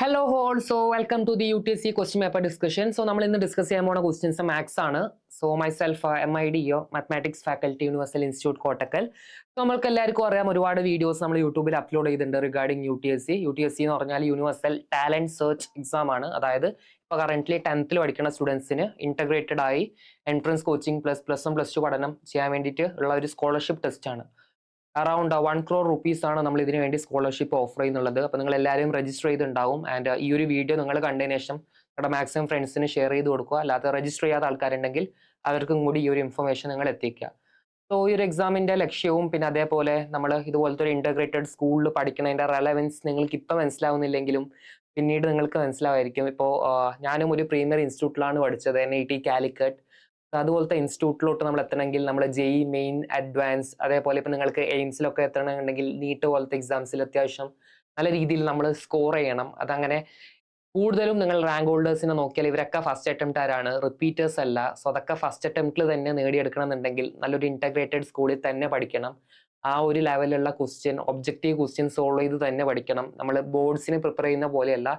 Hello all, so welcome to the UTSC question paper discussion. So നമ്മൾ ഇന്ന് discuss ചെയ്യാൻ പോണ ക്വസ്റ്റ്യൻസ് മാത്സ് ആണ്. So myself MIDO mathematics faculty universal institute Kottakkal. So നമ്മൾക്ക് എല്ലാവർക്കും അറിയാം ഒരുപാട് വീഡിയോസ് നമ്മൾ യൂട്യൂബിൽ അപ്ലോഡ് ചെയ്തിട്ടുണ്ട് റിഗാർഡിംഗ് UTSC. UTSC എന്ന് പറഞ്ഞാൽ യൂണിവേഴ്സൽ ടാലന്റ് സെർച്ച് എക്സാം ആണ്. അതായത് ഇപ്പോൾ കറന്റ്ലി 10th പഠിക്കുന്ന സ്റ്റുഡൻസിന് ഇന്റഗ്രേറ്റഡ് ആയി എൻട്രൻസ് കോച്ചിങ് പ്ലസ് 1 പ്ലസ് 2 പഠനം ചെയ്യാൻ വേണ്ടിയിട്ട് ഉള്ള ഒരു സ്കോളർഷിപ്പ് ടെസ്റ്റ് ആണ്. അറൌണ്ട് 1 crore rupees ആണ് നമ്മൾ ഇതിനു വേണ്ടി സ്കോളർഷിപ്പ് ഓഫർ ചെയ്യുന്നുള്ളത്. അപ്പോൾ നിങ്ങൾ എല്ലാവരും രജിസ്റ്റർ ചെയ്തിട്ടുണ്ടാവും. ആൻഡ് ഈ ഒരു വീഡിയോ നിങ്ങൾ കണ്ടതിന് ശേഷം നിങ്ങളുടെ മാക്സിമം ഫ്രണ്ട്സിന് ഷെയർ ചെയ്ത് കൊടുക്കുക. അല്ലാതെ രജിസ്റ്റർ ചെയ്യാത്ത ആൾക്കാരുണ്ടെങ്കിൽ അവർക്കും കൂടി ഈ ഒരു ഇൻഫർമേഷൻ നിങ്ങൾ എത്തിക്കുക. സോ ഈ ഒരു എക്സാമിന്റെ ലക്ഷ്യവും പിന്നെ അതേപോലെ നമ്മൾ ഇതുപോലത്തെ ഒരു ഇന്റഗ്രേറ്റഡ് സ്കൂളിൽ പഠിക്കുന്നതിന്റെ റെലവൻസ് നിങ്ങൾക്ക് ഇപ്പം മനസ്സിലാവുന്നില്ലെങ്കിലും പിന്നീട് നിങ്ങൾക്ക് മനസ്സിലാവായിരിക്കും. ഇപ്പോൾ ഞാനും ഒരു പ്രീമിയർ ഇൻസ്റ്റിറ്റ്യൂട്ടിലാണ് പഠിച്ചത്, NIT കാലിക്കറ്റ്. അതുപോലത്തെ ഇൻസ്റ്റിറ്റ്യൂട്ടിലോട്ട് നമ്മൾ എത്തണമെങ്കിൽ നമ്മൾ JEE മെയിൻ അഡ്വാൻസ് അതേപോലെ ഇപ്പം നിങ്ങൾക്ക് എയിംസിലൊക്കെ എത്തണമെന്നുണ്ടെങ്കിൽ നീറ്റ് പോലത്തെ എക്സാംസിൽ അത്യാവശ്യം നല്ല രീതിയിൽ നമ്മൾ സ്കോർ ചെയ്യണം. അതങ്ങനെ കൂടുതലും നിങ്ങൾ റാങ്ക് ഹോൾഡേഴ്സിനെ നോക്കിയാൽ ഇവരൊക്കെ ഫസ്റ്റ് അറ്റംപ്റ്റ് ആരാണ്, റിപ്പീറ്റേഴ്സ് അല്ല. സോ അതൊക്കെ ഫസ്റ്റ് അറ്റംപ്റ്റിൽ തന്നെ നേടിയെടുക്കണം എന്നുണ്ടെങ്കിൽ നല്ലൊരു ഇന്റഗ്രേറ്റഡ് സ്കൂളിൽ തന്നെ പഠിക്കണം. ആ ഒരു ലെവലിലുള്ള ഒബ്ജക്റ്റീവ് ക്വസ്റ്റ്യൻ സോൾവ് ചെയ്ത് തന്നെ പഠിക്കണം. നമ്മൾ ബോർഡ്സിന് പ്രിപ്പയർ ചെയ്യുന്ന പോലെയല്ല,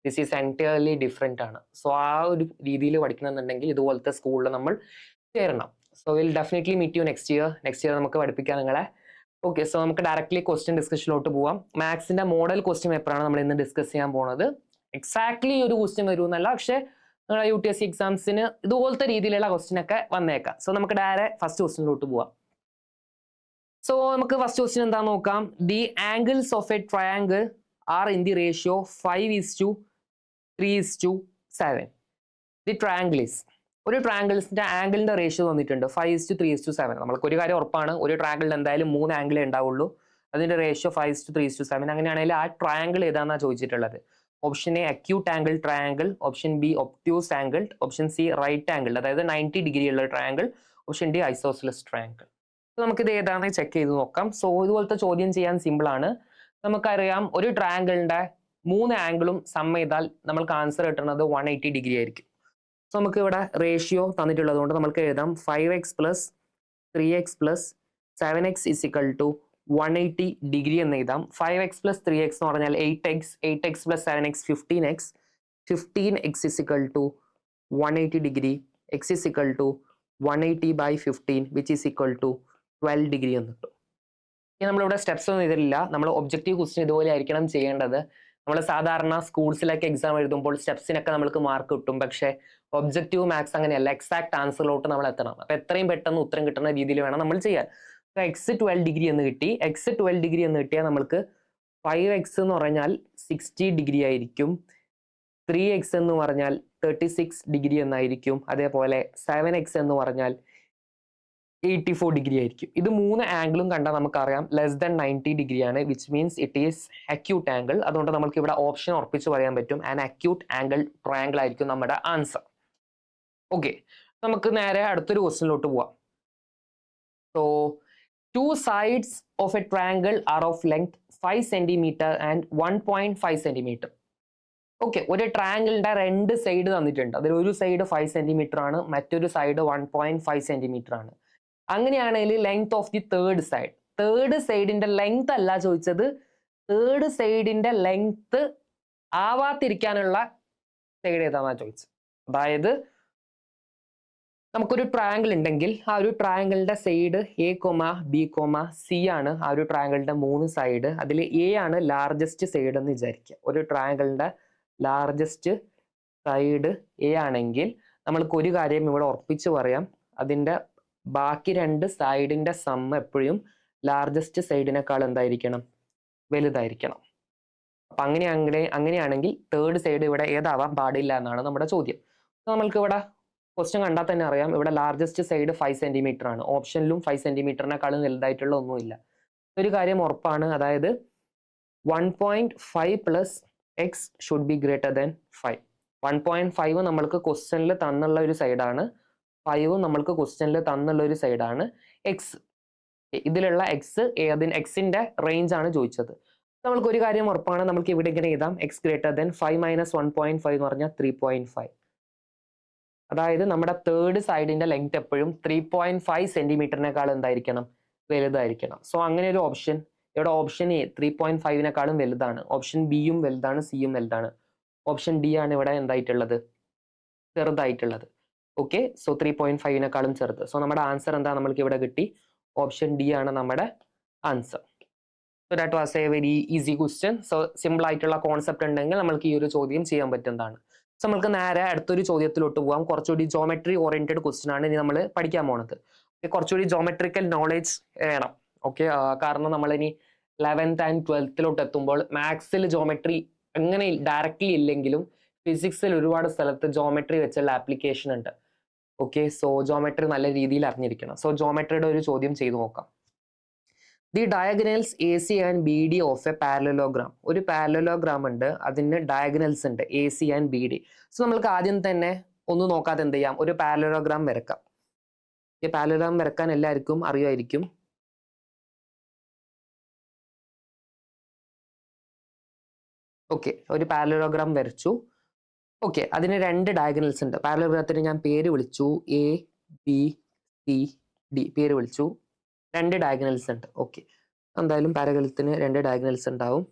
ദിസ് ഈസ് എൻറ്റയർലി ഡിഫറെൻ്റ് ആണ്. സോ ആ ഒരു രീതിയിൽ പഠിക്കണമെന്നുണ്ടെങ്കിൽ ഇതുപോലത്തെ സ്കൂളിൽ നമ്മൾ ചേരണം. So will definitely meet you next year നമുക്ക് പഠിപ്പിക്കാം നിങ്ങളെ. ഓക്കെ, സോ നമുക്ക് ഡയറക്ട്ലി ക്വസ്റ്റ്യൻ ഡിസ്കഷനിലോട്ട് പോവാം. മാത്സിന്റെ മോഡൽ ക്വസ്റ്റ്യൻ പേപ്പറാണ് നമ്മൾ ഇന്ന് ഡിസ്കസ് ചെയ്യാൻ പോകുന്നത്. എക്സാക്ട്ലി ഒരു ക്വസ്റ്റ്യൻ വരുമെന്നല്ല, പക്ഷേ UTSC എക്സാംസിന് ഇതുപോലത്തെ രീതിയിലുള്ള ക്വസ്റ്റ്യൻ ഒക്കെ വന്നേക്കാം. സോ നമുക്ക് ഡയറക്റ്റ് ഫസ്റ്റ് ക്വസ്റ്റ്യനിലോട്ട് പോവാം. സോ നമുക്ക് ഫസ്റ്റ് ക്വസ്റ്റ്യൻ എന്താ നോക്കാം. The angles of A triangle are in the ratio 5:3:7. The triangle is, ഒരു ട്രയാങ്കിൾസിന്റെ ആംഗിളിന്റെ റേഷ്യോ തന്നിട്ടുണ്ട് 5:3:7. നമ്മൾക്ക് ഒരു കാര്യം ഉറപ്പാണ്, ഒരു ട്രയാങ്കിളിൽ എന്തായാലും 3 ആംഗിളേ ഉണ്ടാവുള്ളൂ. അതിന്റെ റേഷ്യോ 5:3:7. അങ്ങനെയാണെങ്കിൽ ആ ട്രയാങ്കിൾ ഏതാണെന്നാ ചോദിച്ചിട്ടുള്ളത്. Option A acute angle triangle, option B obtuse angle, option C right angle അതായത് 90 ഡിഗ്രി ഉള്ള triangle, option D isosceles triangle. നമുക്കിത് ഏതാണെന്ന് ചെക്ക് ചെയ്ത് നോക്കാം. സോ ഇതുപോലത്തെ ചോദ്യം ചെയ്യാൻ സിമ്പിൾ ആണ്. നമുക്കറിയാം ഒരു ട്രയാങ്കിളിന്റെ 3 ആംഗിളും സം ചെയ്താൽ നമ്മൾക്ക് ആൻസർ കിട്ടുന്നത് 180 ഡിഗ്രി ആയിരിക്കും. സോ നമുക്ക് ഇവിടെ റേഷ്യോ തന്നിട്ടുള്ളത് കൊണ്ട് നമുക്ക് എഴുതാം 5x + 3x + 7x = 180 ഡിഗ്രി എന്ന് എഴുതാം. 5x + 3x എന്ന് പറഞ്ഞാൽ 8x, 8x + 7x 15x, 15x = 180 degree, x = 180/15 which is equal to 12 degree എന്ന് കിട്ടും. ഇനി നമ്മളിവിടെ സ്റ്റെപ്സ് ഒന്നും ഇതിലില്ല. നമ്മൾ ഒബ്ജക്റ്റീവ് ക്വസ്റ്റ്യൻ ഇതുപോലെ ആയിരിക്കണം ചെയ്യേണ്ടത്. നമ്മൾ സാധാരണ സ്കൂൾസിലൊക്കെ എക്സാം എഴുതുമ്പോൾ സ്റ്റെപ്സിനൊക്കെ നമുക്ക് മാർക്ക് കിട്ടും. പക്ഷേ ഒബ്ജക്റ്റീവ് മാത്സ് അങ്ങനെയല്ല, എക്സാക്ട് ആൻസറിലോട്ട് നമ്മൾ എത്തണം. അപ്പൊ എത്രയും പെട്ടെന്ന് ഉത്തരം കിട്ടുന്ന രീതിയിൽ വേണം നമ്മൾ ചെയ്യാൻ. x 12 ഡിഗ്രി എന്ന് കിട്ടി. x 12 ഡിഗ്രി എന്ന് കിട്ടിയാൽ നമ്മൾക്ക് 5x എന്ന് പറഞ്ഞാൽ 60 ഡിഗ്രി ആയിരിക്കും, 3x എന്ന് പറഞ്ഞാൽ 36 ഡിഗ്രി എന്നായിരിക്കും, അതേപോലെ 7x എന്ന് പറഞ്ഞാൽ 84 ഡിഗ്രി ആയിരിക്കും. ഇത് 3 ആംഗിളും കണ്ടാൽ നമുക്കറിയാം <90 ഡിഗ്രി ആണ്, which means it is acute angle. അതുകൊണ്ട് നമുക്ക് ഇവിടെ ഓപ്ഷൻ ഉറപ്പിച്ച് പറയാൻ പറ്റും, ആൻ അക്യൂട്ട് ആംഗിൾ ട്രയാങ്കിൾ ആയിരിക്കും നമ്മുടെ ആൻസർ. ഓക്കെ, നമുക്ക് നേരെ അടുത്തൊരു ക്വസ്റ്റ്യനിലോട്ട് പോവാം. So 2 sides of a triangle are of length 5 cm and 1.5 cm. Okay, ഒരു ട്രയാങ്കിളിന്റെ 2 സൈഡ് തന്നിട്ടുണ്ട്. അതിൽ ഒരു സൈഡ് 5 cm ആണ്, മറ്റൊരു സൈഡ് 1.5 cm ആണ്. അങ്ങനെയാണെങ്കിൽ ലെങ്ത് ഓഫ് ദി തേർഡ് സൈഡിന്റെ ലെങ്ത് അല്ല ചോദിച്ചത്, തേർഡ് സൈഡിന്റെ ലെങ്ത് ആവാതിരിക്കാനുള്ള സൈഡ് ഏതാണെന്നാണ് ചോദിച്ചത്. അതായത് നമുക്കൊരു ട്രയാങ്കിൾ ഉണ്ടെങ്കിൽ ആ ഒരു ട്രയാങ്കിളിന്റെ സൈഡ് A, B, C ആണ് ആ ഒരു ട്രയാങ്കിളിന്റെ 3 സൈഡ്. അതിൽ A ആണ് ലാർജസ്റ്റ് സൈഡ് എന്ന് വിചാരിക്കുക. ഒരു ട്രയാങ്കിളിന്റെ ലാർജസ്റ്റ് സൈഡ് A ആണെങ്കിൽ നമ്മൾക്ക് ഒരു കാര്യം ഇവിടെ ഉറപ്പിച്ച് പറയാം, അതിന്റെ ബാക്കി 2 സൈഡിന്റെ സം എപ്പോഴും ലാർജസ്റ്റ് സൈഡിനേക്കാൾ എന്തായിരിക്കണം, വലുതായിരിക്കണം. അപ്പൊ അങ്ങനെയാണെങ്കിൽ തേർഡ് സൈഡ് ഇവിടെ ഏതാവാൻ പാടില്ല എന്നാണ് നമ്മുടെ ചോദ്യം. നമ്മൾക്ക് ഇവിടെ ക്വസ്റ്റ്യൻ കണ്ടാൽ തന്നെ അറിയാം, ഇവിടെ ലാർജസ്റ്റ് സൈഡ് 5 cm ആണ്. ഓപ്ഷനിലും 5 cm-നേക്കാളും വലുതായിട്ടുള്ള ഒന്നുമില്ല. ഒരു കാര്യം ഉറപ്പാണ്, അതായത് 1.5 + x should be greater than 5. 1.5 നമ്മൾക്ക് ക്വസ്റ്റ്യനിൽ തന്നുള്ള ഒരു സൈഡാണ്, 5 നമ്മൾക്ക് ക്വസ്റ്റ്യനിൽ തന്നുള്ള ഒരു സൈഡാണ്. എക്സ് ഇതിലുള്ള എക്സിന്റെ റേഞ്ച് ആണ് ചോദിച്ചത്. നമ്മൾക്ക് ഒരു കാര്യം ഉറപ്പാണ്, നമുക്ക് ഇവിടെ ഇങ്ങനെ എഴുതാം x > 5 - 1.5 എന്ന് പറഞ്ഞാൽ 3.5. അതായത് നമ്മുടെ തേർഡ് സൈഡിന്റെ ലെങ്ത് എപ്പോഴും 3.5 cm-നേക്കാൾ എന്തായിരിക്കണം, വലുതായിരിക്കണം. സോ അങ്ങനെ ഒരു ഓപ്ഷൻ ഇവിടെ ഓപ്ഷൻ എ 3.5 വലുതാണ്, ഓപ്ഷൻ ബിയും വലുതാണ്, സിയും വലുതാണ്. ഓപ്ഷൻ ഡി ആണ് ഇവിടെ എന്തായിട്ടുള്ളത്, ചെറുതായിട്ടുള്ളത്. ഓക്കെ, സോ 3.5 ചെറുത്. സോ നമ്മുടെ ആൻസർ എന്താ നമ്മൾക്ക് ഇവിടെ കിട്ടി, ഓപ്ഷൻ ഡി ആണ് നമ്മുടെ answer. So that was A very easy question. So simple ആയിട്ടുള്ള കോൺസെപ്റ്റ് ഉണ്ടെങ്കിൽ നമ്മൾക്ക് ഈ ഒരു ചോദ്യം ചെയ്യാൻ പറ്റുന്നതാണ്. സോ നമുക്ക് നേരെ അടുത്തൊരു ചോദ്യത്തിലോട്ട് പോകാം. കുറച്ചുകൂടി ജോമെട്രി ഓറിയന്റഡ് ക്വസ്റ്റ്യൻ ആണ് ഇനി നമ്മൾ പഠിക്കാൻ പോണത്. കുറച്ചുകൂടി ജോമെട്രിക്കൽ നോളേജ് വേണം. ഓക്കെ, കാരണം നമ്മളിനി 11th and 12th എത്തുമ്പോൾ മാത്സിൽ ജോമെട്രി അങ്ങനെ ഡയറക്റ്റ്ലി ഇല്ലെങ്കിലും ഫിസിക്സിൽ ഒരുപാട് സ്ഥലത്ത് ജോമെട്രി വെച്ചുള്ള ആപ്ലിക്കേഷൻ ഉണ്ട്. ഓക്കെ, സോ ജോമെട്രി നല്ല രീതിയിൽ അറിഞ്ഞിരിക്കണം. സോ ജോമെട്രിയുടെ ഒരു ചോദ്യം ചെയ്തു നോക്കാം. The diagonals A C and B D of A parallelogram. ഒരു പാരലലോഗ്രാം ഉണ്ട്, അതിന് ഡയഗണൽസ് ഉണ്ട് A C and B D. So നമ്മൾക്ക് ആദ്യം തന്നെ ഒന്നും നോക്കാതെ എന്ത് ചെയ്യാം, ഒരു പാരലലോഗ്രാം വരക്കാം. ഈ പാരലലോഗ്രാം വരക്കാൻ എല്ലാവർക്കും അറിയുമായിരിക്കും. ഓക്കെ, ഒരു പാരലലോഗ്രാം വരച്ചു. ഓക്കെ, അതിന് രണ്ട് ഡയഗണൽസ് ഉണ്ട്. പാരലലോഗ്രാമത്തിന് ഞാൻ പേര് വിളിച്ചു എ ബി സി ഡി, പേര് വിളിച്ചു. രണ്ട് ഡയഗണൽസ് ഉണ്ട്. ഓക്കെ, എന്തായാലും പാരലലോഗ്രത്തിന് രണ്ട് ഡയഗണൽസ് ഉണ്ടാവും.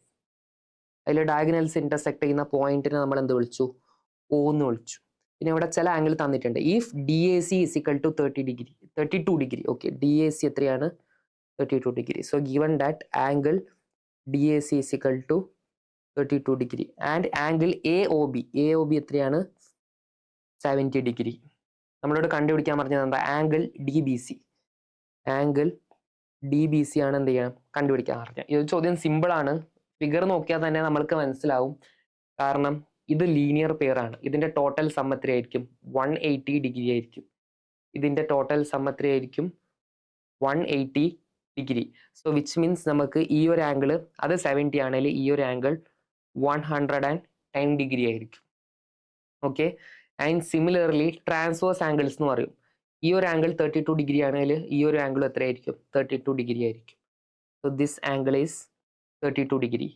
അതിൽ ഡയഗണൽസ് ഇന്റർസെക്ട് ചെയ്യുന്ന പോയിന്റിനെ നമ്മൾ എന്ത് വിളിച്ചു, O എന്ന് വിളിച്ചു. പിന്നെ ഇവിടെ ചില ആംഗിൾ തന്നിട്ടുണ്ട്. If D A C is equal to 32 degree. Okay, D A C എത്രയാണ്, 32 degree. So given that angle D A C is equal to 32 degree and angle A O B എത്രയാണ്, 70 degree. നമ്മളോട് കണ്ടുപിടിക്കാൻ പറഞ്ഞത് എന്താ, angle D B C. Angle D B C ആണ് എന്ത് ചെയ്യണം, കണ്ടുപിടിക്കാൻ പറഞ്ഞത്. ഈ ഒരു ചോദ്യം സിമ്പിൾ ആണ്. ഫിഗർ നോക്കിയാൽ തന്നെ നമ്മൾക്ക് മനസ്സിലാവും. കാരണം ഇത് ലീനിയർ പെയർ ആണ്. ഇതിന്റെ ടോട്ടൽ സം എത്രയായിരിക്കും, 180 ഡിഗ്രി ആയിരിക്കും. ഇതിന്റെ ടോട്ടൽ സം എത്രയായിരിക്കും, 180 ഡിഗ്രി. സോ വിച്ച് മീൻസ് നമുക്ക് ഈ ഒരു ആംഗിൾ അത് 70 ആണെങ്കിൽ ഈ ഒരു ആംഗിൾ 110 ഡിഗ്രി ആയിരിക്കും. Okay, and similarly transverse angles എന്ന് പറയും. ഈ ഒരു ആംഗിൾ 32 ഡിഗ്രി ആണെങ്കിൽ ഈ ഒരു ആംഗിൾ എത്രയായിരിക്കും, 32 ഡിഗ്രി ആയിരിക്കും. So this angle is 32 degree.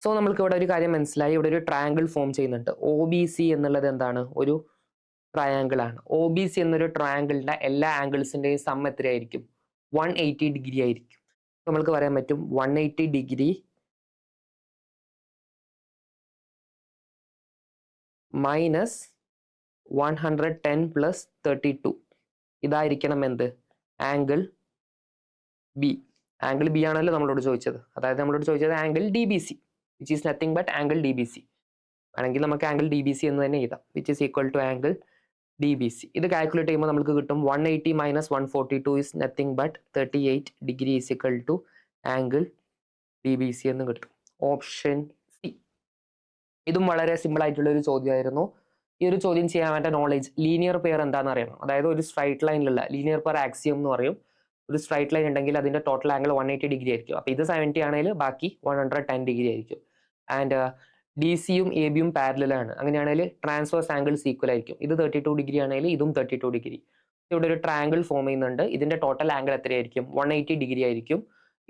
So നമ്മൾക്ക് ഇവിടെ ഒരു കാര്യം മനസ്സിലായി, ഇവിടെ ഒരു ട്രയാങ്കിൾ ഫോം ചെയ്യുന്നുണ്ട്. ഒ ബി സി എന്നുള്ളത് എന്താണ്, ഒരു ട്രയാങ്കിൾ ആണ്. ഒ ബി സി എന്നൊരു ട്രയാങ്കിളിന്റെ എല്ലാ ആംഗിൾസിന്റെയും സം എത്രയായിരിക്കും, 180 ഡിഗ്രി ആയിരിക്കും. നമ്മൾക്ക് പറയാൻ പറ്റും 180 ഡിഗ്രി മൈനസ് 110 പ്ലസ് 32 ഇതായിരിക്കണം എന്ത്, ആംഗിൾ ബി. ആംഗിൾ ബി ആണല്ലോ നമ്മളോട് ചോദിച്ചത്. അതായത് നമ്മളോട് ചോദിച്ചത് angle D B C, which is nothing but angle D B C. ആണെങ്കിൽ നമുക്ക് ആംഗിൾ ഡി ബി സി എന്ന് തന്നെ എഴുതാം, which is equal to angle D B C. ഇത് കാൽക്കുലേറ്റ് ചെയ്യുമ്പോൾ നമുക്ക് കിട്ടും 180 minus 142 is nothing but 38 degree is equal to angle D B C എന്ന് കിട്ടും. Option C. ഇതും വളരെ സിമ്പിൾ ആയിട്ടുള്ള ഒരു ചോദ്യമായിരുന്നു. ഈ ഒരു ചോദ്യം ചെയ്യാൻ വേണ്ട നോളേജ്, ലീനിയർ പെയർ എന്താണെന്ന് അറിയണം. അതായത് ഒരു സ്ട്രൈറ്റ് ലൈനിലുള്ള ലീനിയർ പെയർ ആക്സിയം എന്ന് പറയും. ഒരു സ്ട്രൈറ്റ് ലൈൻ ഉണ്ടെങ്കിൽ അതിന്റെ ടോട്ടൽ ആംഗിൾ 180 ഡിഗ്രി ആയിരിക്കും. അപ്പൊ ഇത് 70 ആണെങ്കിൽ ബാക്കി 110 ഡിഗ്രി ആയിരിക്കും. ആൻഡ് ഡി സിയും എ ബിയും പാരലലാണ്. അങ്ങനെയാണെങ്കിൽ ട്രാൻസ്വേഴ്സ് ആംഗിൾസ് ഈക്വൽ ആയിരിക്കും. ഇത് 32 ഡിഗ്രി ആണെങ്കിൽ ഇതും 32 ഡിഗ്രി. ഇവിടെ ഒരു ട്രയാങ്കിൾ ഫോം ചെയ്യുന്നുണ്ട്. ഇതിന്റെ ടോട്ടൽ ആംഗിൾ എത്രയായിരിക്കും, 180 ഡിഗ്രി ആയിരിക്കും.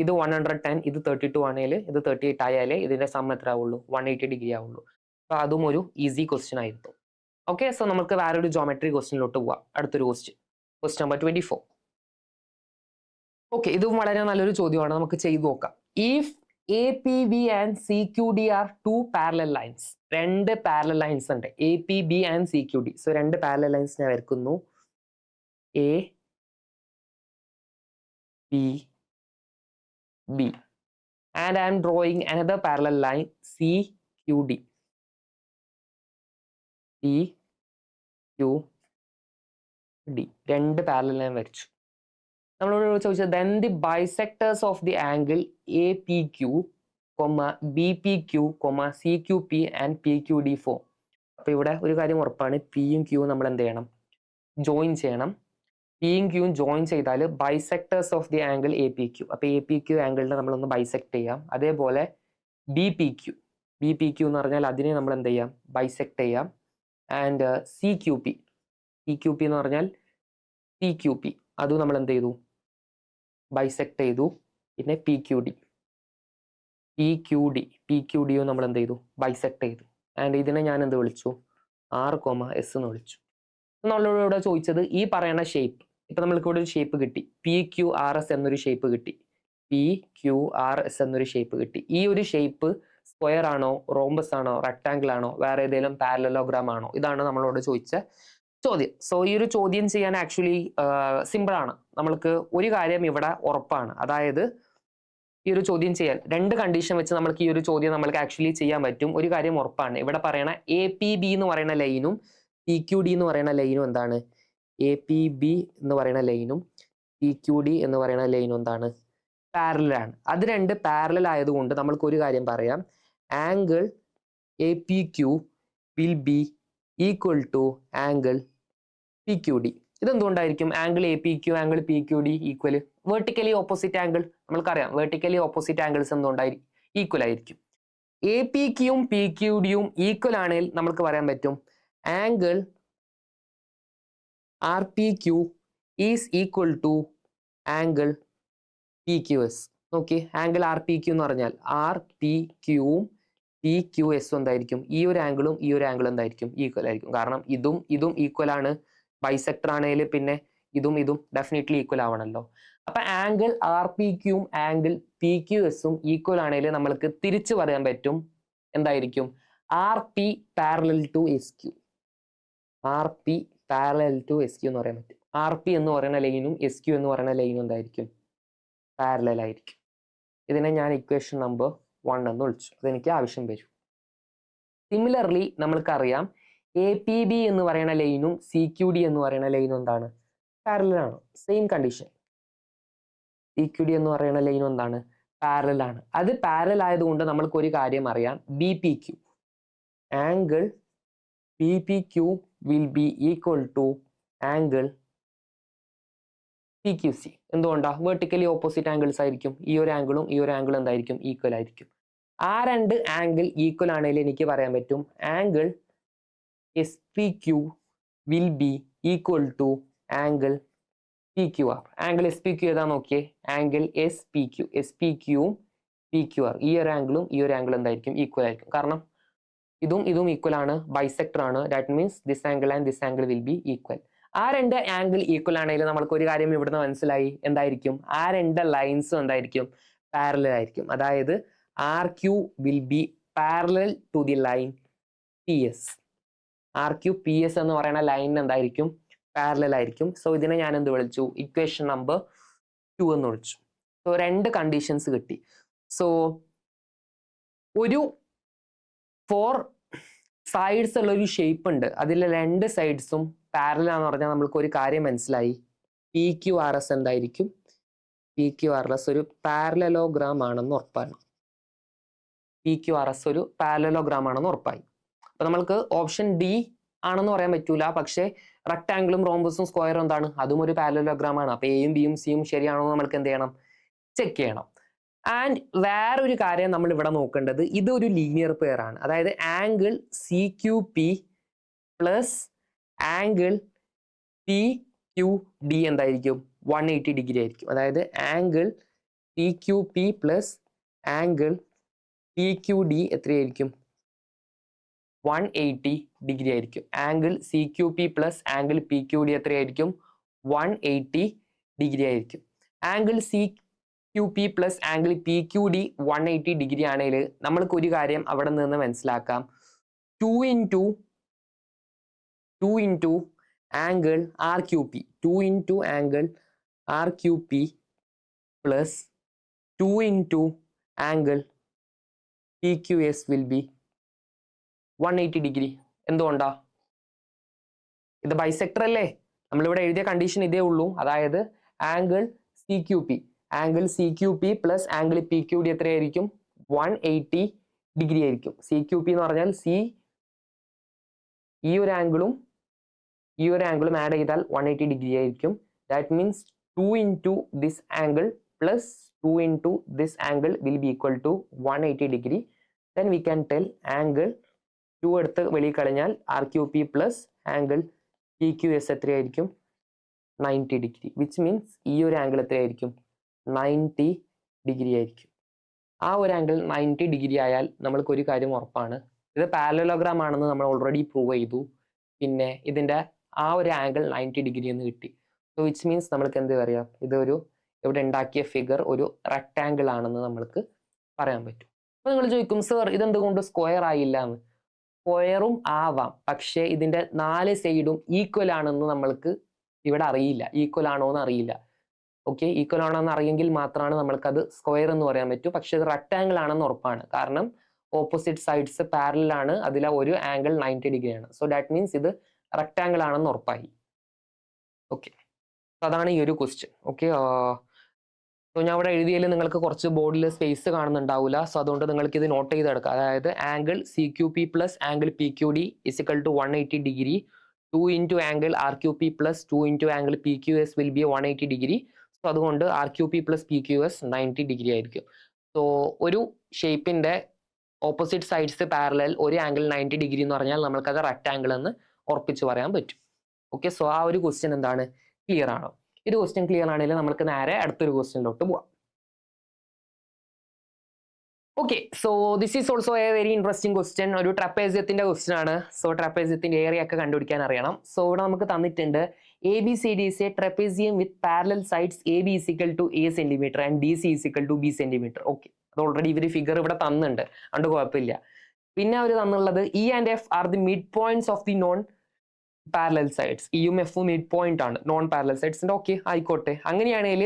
ഇത് 110, ഇത് 32 ആണെങ്കിൽ ഇത് 38 ആയാലേ ഇതിന്റെ സം എത്ര ആവുള്ളൂ, 180 ഡിഗ്രി ആവുള്ളൂ. അപ്പൊ അതും ഒരു ഈസി ക്വസ്റ്റ്യൻ ആയിരുന്നു. ഓക്കെ, സോ നമുക്ക് വേറൊരു ജോമെട്രി ക്വസ്റ്റ്യനിലോട്ട് പോവാം. അടുത്തൊരു ക്വസ്റ്റ്യൻ നമ്പർ 24. ഓക്കെ, ഇതും വളരെ നല്ലൊരു ചോദ്യമാണ്, നമുക്ക് ചെയ്തു നോക്കാം. If A P B and C Q D are two parallel lines. രണ്ട് പാരലൽ ലൈൻസ് ഉണ്ട്, A P B and C Q D. So രണ്ട് പാരലൽ ലൈൻസ് ഞാൻ വരക്കുന്നു, A P B, and I am drawing another parallel line C Q D. C Q D രണ്ട് parallel line വരച്ചു. നമ്മളോട് ചോദിച്ചത് then the bisectors of the angle APQ, BPQ, CQP and PQD form. അപ്പൊ ഇവിടെ ഒരു കാര്യം ഉറപ്പാണ്, പിയും ക്യൂവും നമ്മൾ എന്ത് ചെയ്യണം, ജോയിൻ ചെയ്യണം. പിയും ക്യൂവും ജോയിൻ ചെയ്താൽ bisectors of the angle A P Q. അപ്പൊ എ പി ക്യൂ ആംഗിളിനെ നമ്മളൊന്ന് ബൈസെക്ട് ചെയ്യാം. അതേപോലെ ബി പി ക്യൂ എന്ന് പറഞ്ഞാൽ അതിനെ നമ്മൾ എന്ത് ചെയ്യാം, ബൈസെക്ട് ചെയ്യാം. ആൻഡ് സി ക്യു പി എന്ന് പറഞ്ഞാൽ പി ക്യു പി, അതും നമ്മൾ എന്ത് ചെയ്തു, ബൈസെക്ട് ചെയ്തു. പിന്നെ പി ക്യു ഡിയും നമ്മൾ എന്ത് ചെയ്തു, ബൈസെക്ട് ചെയ്തു. ആൻഡ് ഇതിനെ ഞാൻ എന്ത് വിളിച്ചു, R, S എന്ന് വിളിച്ചു. നമ്മളോട് ചോദിച്ചത് ഈ പറയുന്ന ഷേപ്പ്. ഇപ്പൊ നമ്മൾക്ക് ഇവിടെ ഒരു ഷേപ്പ് കിട്ടി, പി ക്യു ആർ എസ് എന്നൊരു ഷേപ്പ് കിട്ടി. PQRS എന്നൊരു ഷേപ്പ് കിട്ടി. ഈ ഒരു ഷേപ്പ് സ്ക്വയർ ആണോ, റോംബസ് ആണോ, റെക്ടാങ്കിൾ ആണോ, വേറെ ഏതെങ്കിലും പാരലലോഗ്രാം ആണോ? ഇതാണ് നമ്മളോട് ചോദിച്ച ചോദ്യം. സോ ഈ ഒരു ചോദ്യം ചെയ്യാൻ ആക്ച്വലി സിമ്പിൾ ആണ്. നമ്മൾക്ക് ഒരു കാര്യം ഇവിടെ ഉറപ്പാണ്. അതായത് ഈ ഒരു ചോദ്യം ചെയ്യാൻ 2 കണ്ടീഷൻ വെച്ച് നമുക്ക് ഈ ഒരു ചോദ്യം നമ്മൾക്ക് ആക്ച്വലി ചെയ്യാൻ പറ്റും. ഒരു കാര്യം ഉറപ്പാണ്. ഇവിടെ പറയണ APB എന്ന് പറയുന്ന ലൈനും PQD എന്ന് പറയുന്ന ലൈനും എന്താണ്? APB എന്ന് പറയുന്ന ലൈനും PQD എന്ന് പറയുന്ന ലൈനും എന്താണ്? പാരലൽ ആണ്. അത് 2 പാരലൽ ആയതുകൊണ്ട് നമ്മൾക്ക് ഒരു കാര്യം പറയാം. Angle APQ will be equal to angle PQD. ഇതെന്തുകൊണ്ടായിരിക്കും angle APQ angle PQD equal? Vertically opposite angle നമ്മൾക്കറിയാം. വെർട്ടിക്കലി ഓപ്പോസിറ്റ് ആംഗിൾസ് എന്തുകൊണ്ടായിരിക്കും ഈക്വൽ ആയിരിക്കും? APQയും PQDയും ഈക്വൽ ആണെങ്കിൽ നമുക്ക് പറയാൻ പറ്റും angle RPQ is equal to angle PQS. Okay, angle RPQ എന്ന് പറഞ്ഞാൽ RPQവും PQS എന്തായിരിക്കും? ഈ ഒരു ആംഗിളും ഈ ഒരു ആംഗിളും എന്തായിരിക്കും? ഈക്വൽ ആയിരിക്കും. കാരണം ഇതും ഈക്വൽ ആണ്. ബൈസെക്ടർ ആണെങ്കിൽ പിന്നെ ഇതും ഡെഫിനറ്റ്ലി ഈക്വൽ ആവണല്ലോ. അപ്പൊ ആംഗിൾ RPQയും ആംഗിൾ PQSും ഈക്വൽ ആണെങ്കിൽ നമ്മൾക്ക് തിരിച്ചു പറയാൻ പറ്റും എന്തായിരിക്കും? RP parallel to SQ. RP parallel to SQ എന്ന് പറയാൻ പറ്റും. RP എന്ന് പറയുന്ന ലൈനും SQ എന്ന് പറയുന്ന ലൈനും എന്തായിരിക്കും? പാരലൽ ആയിരിക്കും. ഇതിനെ ഞാൻ ഇക്വേഷൻ നമ്പർ 1 എന്ന് വിളിച്ചു. അതെനിക്ക് ആവശ്യം വരും. സിമിലർലി നമ്മൾക്കറിയാം APB എന്ന് പറയുന്ന ലൈനും CQD എന്ന് പറയുന്ന ലൈനും എന്താണ്? പാരലൽ ആണ്. Same condition. CQD എന്ന് പറയുന്ന ലൈനും എന്താണ്? പാരലൽ ആണ്. അത് പാരലൽ ആയതുകൊണ്ട് നമ്മൾക്ക് ഒരു കാര്യം അറിയാം. BPQ angle BPQ will be equal to angle PQC. എന്തുകൊണ്ടാ? വെർട്ടിക്കലി ഓപ്പോസിറ്റ് ആംഗിൾസ് ആയിരിക്കും. ഈ ഒരു ആംഗിളും ഈ ഒരു ആംഗിളും എന്തായിരിക്കും? ഈക്വൽ ആയിരിക്കും. ആ 2 ആംഗിൾ ഈക്വൽ ആണെങ്കിൽ എനിക്ക് പറയാൻ പറ്റും angle SPQ will be equal to angle PQR. Angle SPQ ഏതാ നോക്കിയേ? ആംഗിൾ SPQയും PQR. ഈ ഒരു ആംഗിളും ഈ ഒരു ആംഗിളും എന്തായിരിക്കും? ഈക്വൽ ആയിരിക്കും. കാരണം ഇതും ഈക്വൽ ആണ്, ബൈസെക്ടർ ആണ്. That means this angle and this angle will be equal. ആ 2 ആംഗിൾ ഈക്വൽ ആണെങ്കിൽ നമ്മൾക്ക് ഒരു കാര്യം ഇവിടുന്ന് മനസ്സിലായി. എന്തായിരിക്കും? ആ 2 ലൈൻസും എന്തായിരിക്കും? പാരലൽ ആയിരിക്കും. അതായത് RQ will be parallel to the line PS. RQ PS എന്ന് പറയുന്ന ലൈൻ എന്തായിരിക്കും? പാരലൽ ആയിരിക്കും. സോ ഇതിനെ ഞാൻ എന്ത് വിളിച്ചു? ഇക്വേഷൻ നമ്പർ 2 എന്ന് വിളിച്ചു. സോ 2 കണ്ടീഷൻസ് കിട്ടി. സോ ഒരു 4 സൈഡ്സ് ഉള്ള ഒരു ഷേപ്പ് ഉണ്ട്. അതിൽ 2 സൈഡ്സും പാരലൽ ആണെന്ന് പറഞ്ഞാൽ നമ്മൾക്ക് ഒരു കാര്യം മനസ്സിലായി. PQRS എന്തായിരിക്കും? PQRS ഒരു പാരലലോഗ്രാം ആണെന്ന് ഉറപ്പാണ്. PQRS ഒരു പാരലലോഗ്രാം ആണെന്ന് ഉറപ്പായി. അപ്പൊ നമ്മൾക്ക് ഓപ്ഷൻ D ആണെന്ന് പറയാൻ പറ്റൂല. പക്ഷേ റെക്ടാംഗിളും റോംബസും സ്ക്വയറും എന്താണ്? അതും ഒരു പാരലലോഗ്രാം ആണ്. അപ്പൊ എയും ബിയും സിയും ശരിയാണോ എന്ന് നമ്മൾക്ക് എന്ത് ചെയ്യണം? ചെക്ക് ചെയ്യണം. ആൻഡ് വേറൊരു കാര്യം നമ്മൾ ഇവിടെ നോക്കേണ്ടത്, ഇതൊരു ലീനിയർ പെയർ ആണ്. അതായത് angle CQP plus angle PQD എന്തായിരിക്കും? 180 ഡിഗ്രി ആയിരിക്കും. അതായത് angle CQP plus angle PQD എത്രയായിരിക്കും? 180 ഡിഗ്രി ആയിരിക്കും. Angle CQP plus angle PQD എത്രയായിരിക്കും? 180 ഡിഗ്രി ആയിരിക്കും. Angle CQP plus angle PQD 180 degree ആണെങ്കിൽ നമ്മൾക്ക് ഒരു കാര്യം അവിടെ നിന്ന് മനസ്സിലാക്കാം. 2 into angle RQP, 2 into angle RQP plus 2 into angle PQS will be 180 degree. എന്തുകൊണ്ടാ? ഇത് ബൈസെക്ടർ അല്ലേ? നമ്മളിവിടെ എഴുതിയ കണ്ടീഷൻ ഇതേ ഉള്ളൂ. അതായത് angle CQP plus angle PQD എത്രയായിരിക്കും? 180 ഡിഗ്രി ആയിരിക്കും. CQP എന്ന് പറഞ്ഞാൽ ഈ ഒരു ആംഗിളും ആഡ് ചെയ്താൽ 180 ഡിഗ്രി ആയിരിക്കും. That means 2 into this angle plus 2 into this angle will be equal to 180 degree. Then we can tell angle 2 എടുത്ത് വെളിയിൽ കളഞ്ഞാൽ RQP plus angle PQS എത്രയായിരിക്കും? 90 ഡിഗ്രി. വിച്ച് മീൻസ് ഈ ഒരു ആംഗിൾ എത്രയായിരിക്കും? 90 ഡിഗ്രി ആയിരിക്കും. ആ ഒരു ആംഗിൾ 90 ഡിഗ്രി ആയാൽ നമ്മൾക്ക് ഒരു കാര്യം ഉറപ്പാണ്. ഇത് പാരലലോഗ്രാം ആണെന്ന് നമ്മൾ ഓൾറെഡി പ്രൂവ് ചെയ്തു. പിന്നെ ഇതിന്റെ ആ ഒരു ആംഗിൾ 90 ഡിഗ്രി എന്ന് കിട്ടി. സോ വിച്ച് മീൻസ് നമ്മൾക്ക് എന്ത് പറയാം? ഇതൊരു ഇവിടെ ഉണ്ടാക്കിയ ഫിഗർ ഒരു റെക്ടാങ്കിൾ ആണെന്ന് നമ്മൾക്ക് പറയാൻ പറ്റും. അപ്പൊ നിങ്ങൾ ചോദിക്കും സർ ഇതെന്തുകൊണ്ട് സ്ക്വയർ ആയില്ല എന്ന്. സ്ക്വയറും ആവാം, പക്ഷേ ഇതിന്റെ 4 സൈഡും ഈക്വൽ ആണെന്ന് നമ്മൾക്ക് ഇവിടെ അറിയില്ല. ഈക്വൽ ആണോ എന്ന് അറിയില്ല. ഓക്കെ, ഈക്വൽ ആണോ എന്ന് അറിയെങ്കിൽ മാത്രമാണ് നമ്മൾക്ക് അത് സ്ക്വയർ എന്ന് പറയാൻ പറ്റൂ. പക്ഷെ ഇത് റെക്ടാങ്കിൾ ആണെന്ന് ഉറപ്പാണ്, കാരണം ഓപ്പോസിറ്റ് സൈഡ്സ് പാരലൽ ആണ്, അതിലെ ഒരു ആംഗിൾ 90 ഡിഗ്രി ആണ്. സോ ദാറ്റ് മീൻസ് ഇത് റെക്ടാങ്കിൾ ആണെന്ന് ഉറപ്പായി. ഓക്കെ, അതാണ് ഈ ഒരു ക്വസ്റ്റ്യൻ. ഓക്കെ, സോ ഞാൻ ഇവിടെ എഴുതിയതിൽ നിങ്ങൾക്ക് കുറച്ച് ബോർഡിൽ സ്പേസ് കാണുന്നുണ്ടാവില്ല. സോ അതുകൊണ്ട് നിങ്ങൾക്ക് ഇത് നോട്ട് ചെയ്തെടുക്കാം. അതായത് angle C Q P plus angle P Q D is equal to 180 degree 2 into angle R Q P plus 2 into angle P Q S will be 180 degree. So അതുകൊണ്ട് R Q P plus P Q S 90 degree ആയിരിക്കും. So ഒരു ഷേപ്പിന്റെ opposite sides parallel, ഒരു angle 90 degree എന്ന് പറഞ്ഞാൽ നമ്മൾക്കത് rectangle എന്ന് ഉറപ്പിച്ച് പറയാൻ പറ്റും. ഓക്കെ, സോ ആ ഒരു ക്വസ്റ്റ്യൻ എന്താണ്, ക്ലിയർ ആണോ? ഇത് ക്വസ്റ്റ്യൻ ക്ലിയർ ആണെങ്കിൽ നമുക്ക് നേരെ അടുത്തൊരു ക്വസ്റ്റ്യനിലോട്ട് പോവാം. Okay, so this is also a very interesting question. ഒരു ട്രപ്പേസിയത്തിന്റെ ക്വസ്റ്റ്യൻ ആണ്. സോ ട്രപ്പേസിയത്തിന്റെ ഏരിയ ഒക്കെ കണ്ടുപിടിക്കാൻ അറിയണം. സോ ഇവിടെ നമുക്ക് തന്നിട്ടുണ്ട് A B C D is a trapezium with parallel sides A B is equal to A centimetre and D C is equal to B centimetre. Okay, അത് ഓൾറെഡി ഇവര് ഫിഗർ ഇവിടെ തന്നിട്ടുണ്ട്, അതുകൊണ്ട് കുഴപ്പമില്ല. പിന്നെ അവർ തന്നുള്ളത് E and F are the mid points of the non parallel sides. ഇയും എഫും മിഡ് പോയിന്റ് ആണ് നോൺ പാരലൽ സൈഡ്സിന്റെ. ഓക്കെ, ആയിക്കോട്ടെ. അങ്ങനെയാണെങ്കിൽ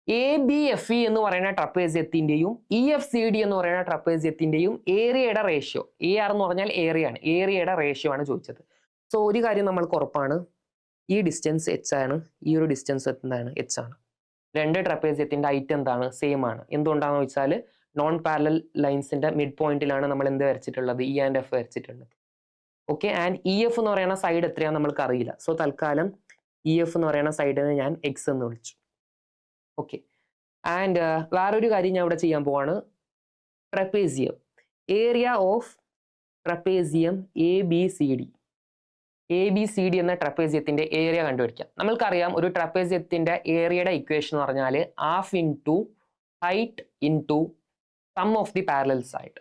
എ ബി എഫ് ഇ എന്ന് പറയുന്ന ട്രപ്പേസിയത്തിന്റെയും ഇ എഫ് സി ഡി എന്ന് പറയുന്ന ട്രപ്പേസിയത്തിന്റെയും ഏരിയയുടെ റേഷ്യോ, എ ആർ എന്ന് പറഞ്ഞാൽ ഏരിയ ആണ്, ഏരിയയുടെ റേഷ്യോ ആണ് ചോദിച്ചത്. സോ ഒരു കാര്യം നമ്മൾക്ക് ഉറപ്പാണ്, ഈ ഡിസ്റ്റൻസ് എച്ച് ആണ്, ഈ ഒരു ഡിസ്റ്റൻസ് എന്താണ്, എച്ച് ആണ്. രണ്ട് ട്രപ്പേസിയത്തിന്റെ ഹൈറ്റ് എന്താണ്, സെയിം ആണ്. എന്തുകൊണ്ടാണെന്ന് വെച്ചാൽ നോൺ പാരലൽ ലൈൻസിന്റെ മിഡ് പോയിന്റിലാണ് നമ്മൾ എന്ത് വരച്ചിട്ടുള്ളത്, ഇ ആൻഡ് എഫ് വരച്ചിട്ടുള്ളത്. ഓക്കെ, ആൻഡ് ഇ എഫ് എന്ന് പറയുന്ന സൈഡ് എത്രയാണെന്ന് നമ്മൾക്ക് അറിയില്ല. സോ തൽക്കാലം ഇ എഫ് എന്ന് പറയുന്ന സൈഡിനെ ഞാൻ എക്സ് എന്ന് വിളിച്ചു. ഓക്കെ, ആൻഡ് വേറൊരു കാര്യം ഞാൻ ഇവിടെ ചെയ്യാൻ പോവാണ്. ട്രപ്പേസിയം, area of trapezium A B C D. A B C D എന്ന ട്രപ്പേസിയത്തിന്റെ ഏരിയ കണ്ടുപിടിക്കാം. നമ്മൾക്കറിയാം ഒരു ട്രപ്പേസിയത്തിന്റെ ഏരിയയുടെ ഇക്വേഷൻ എന്ന് പറഞ്ഞാൽ half into height into sum of the parallel side.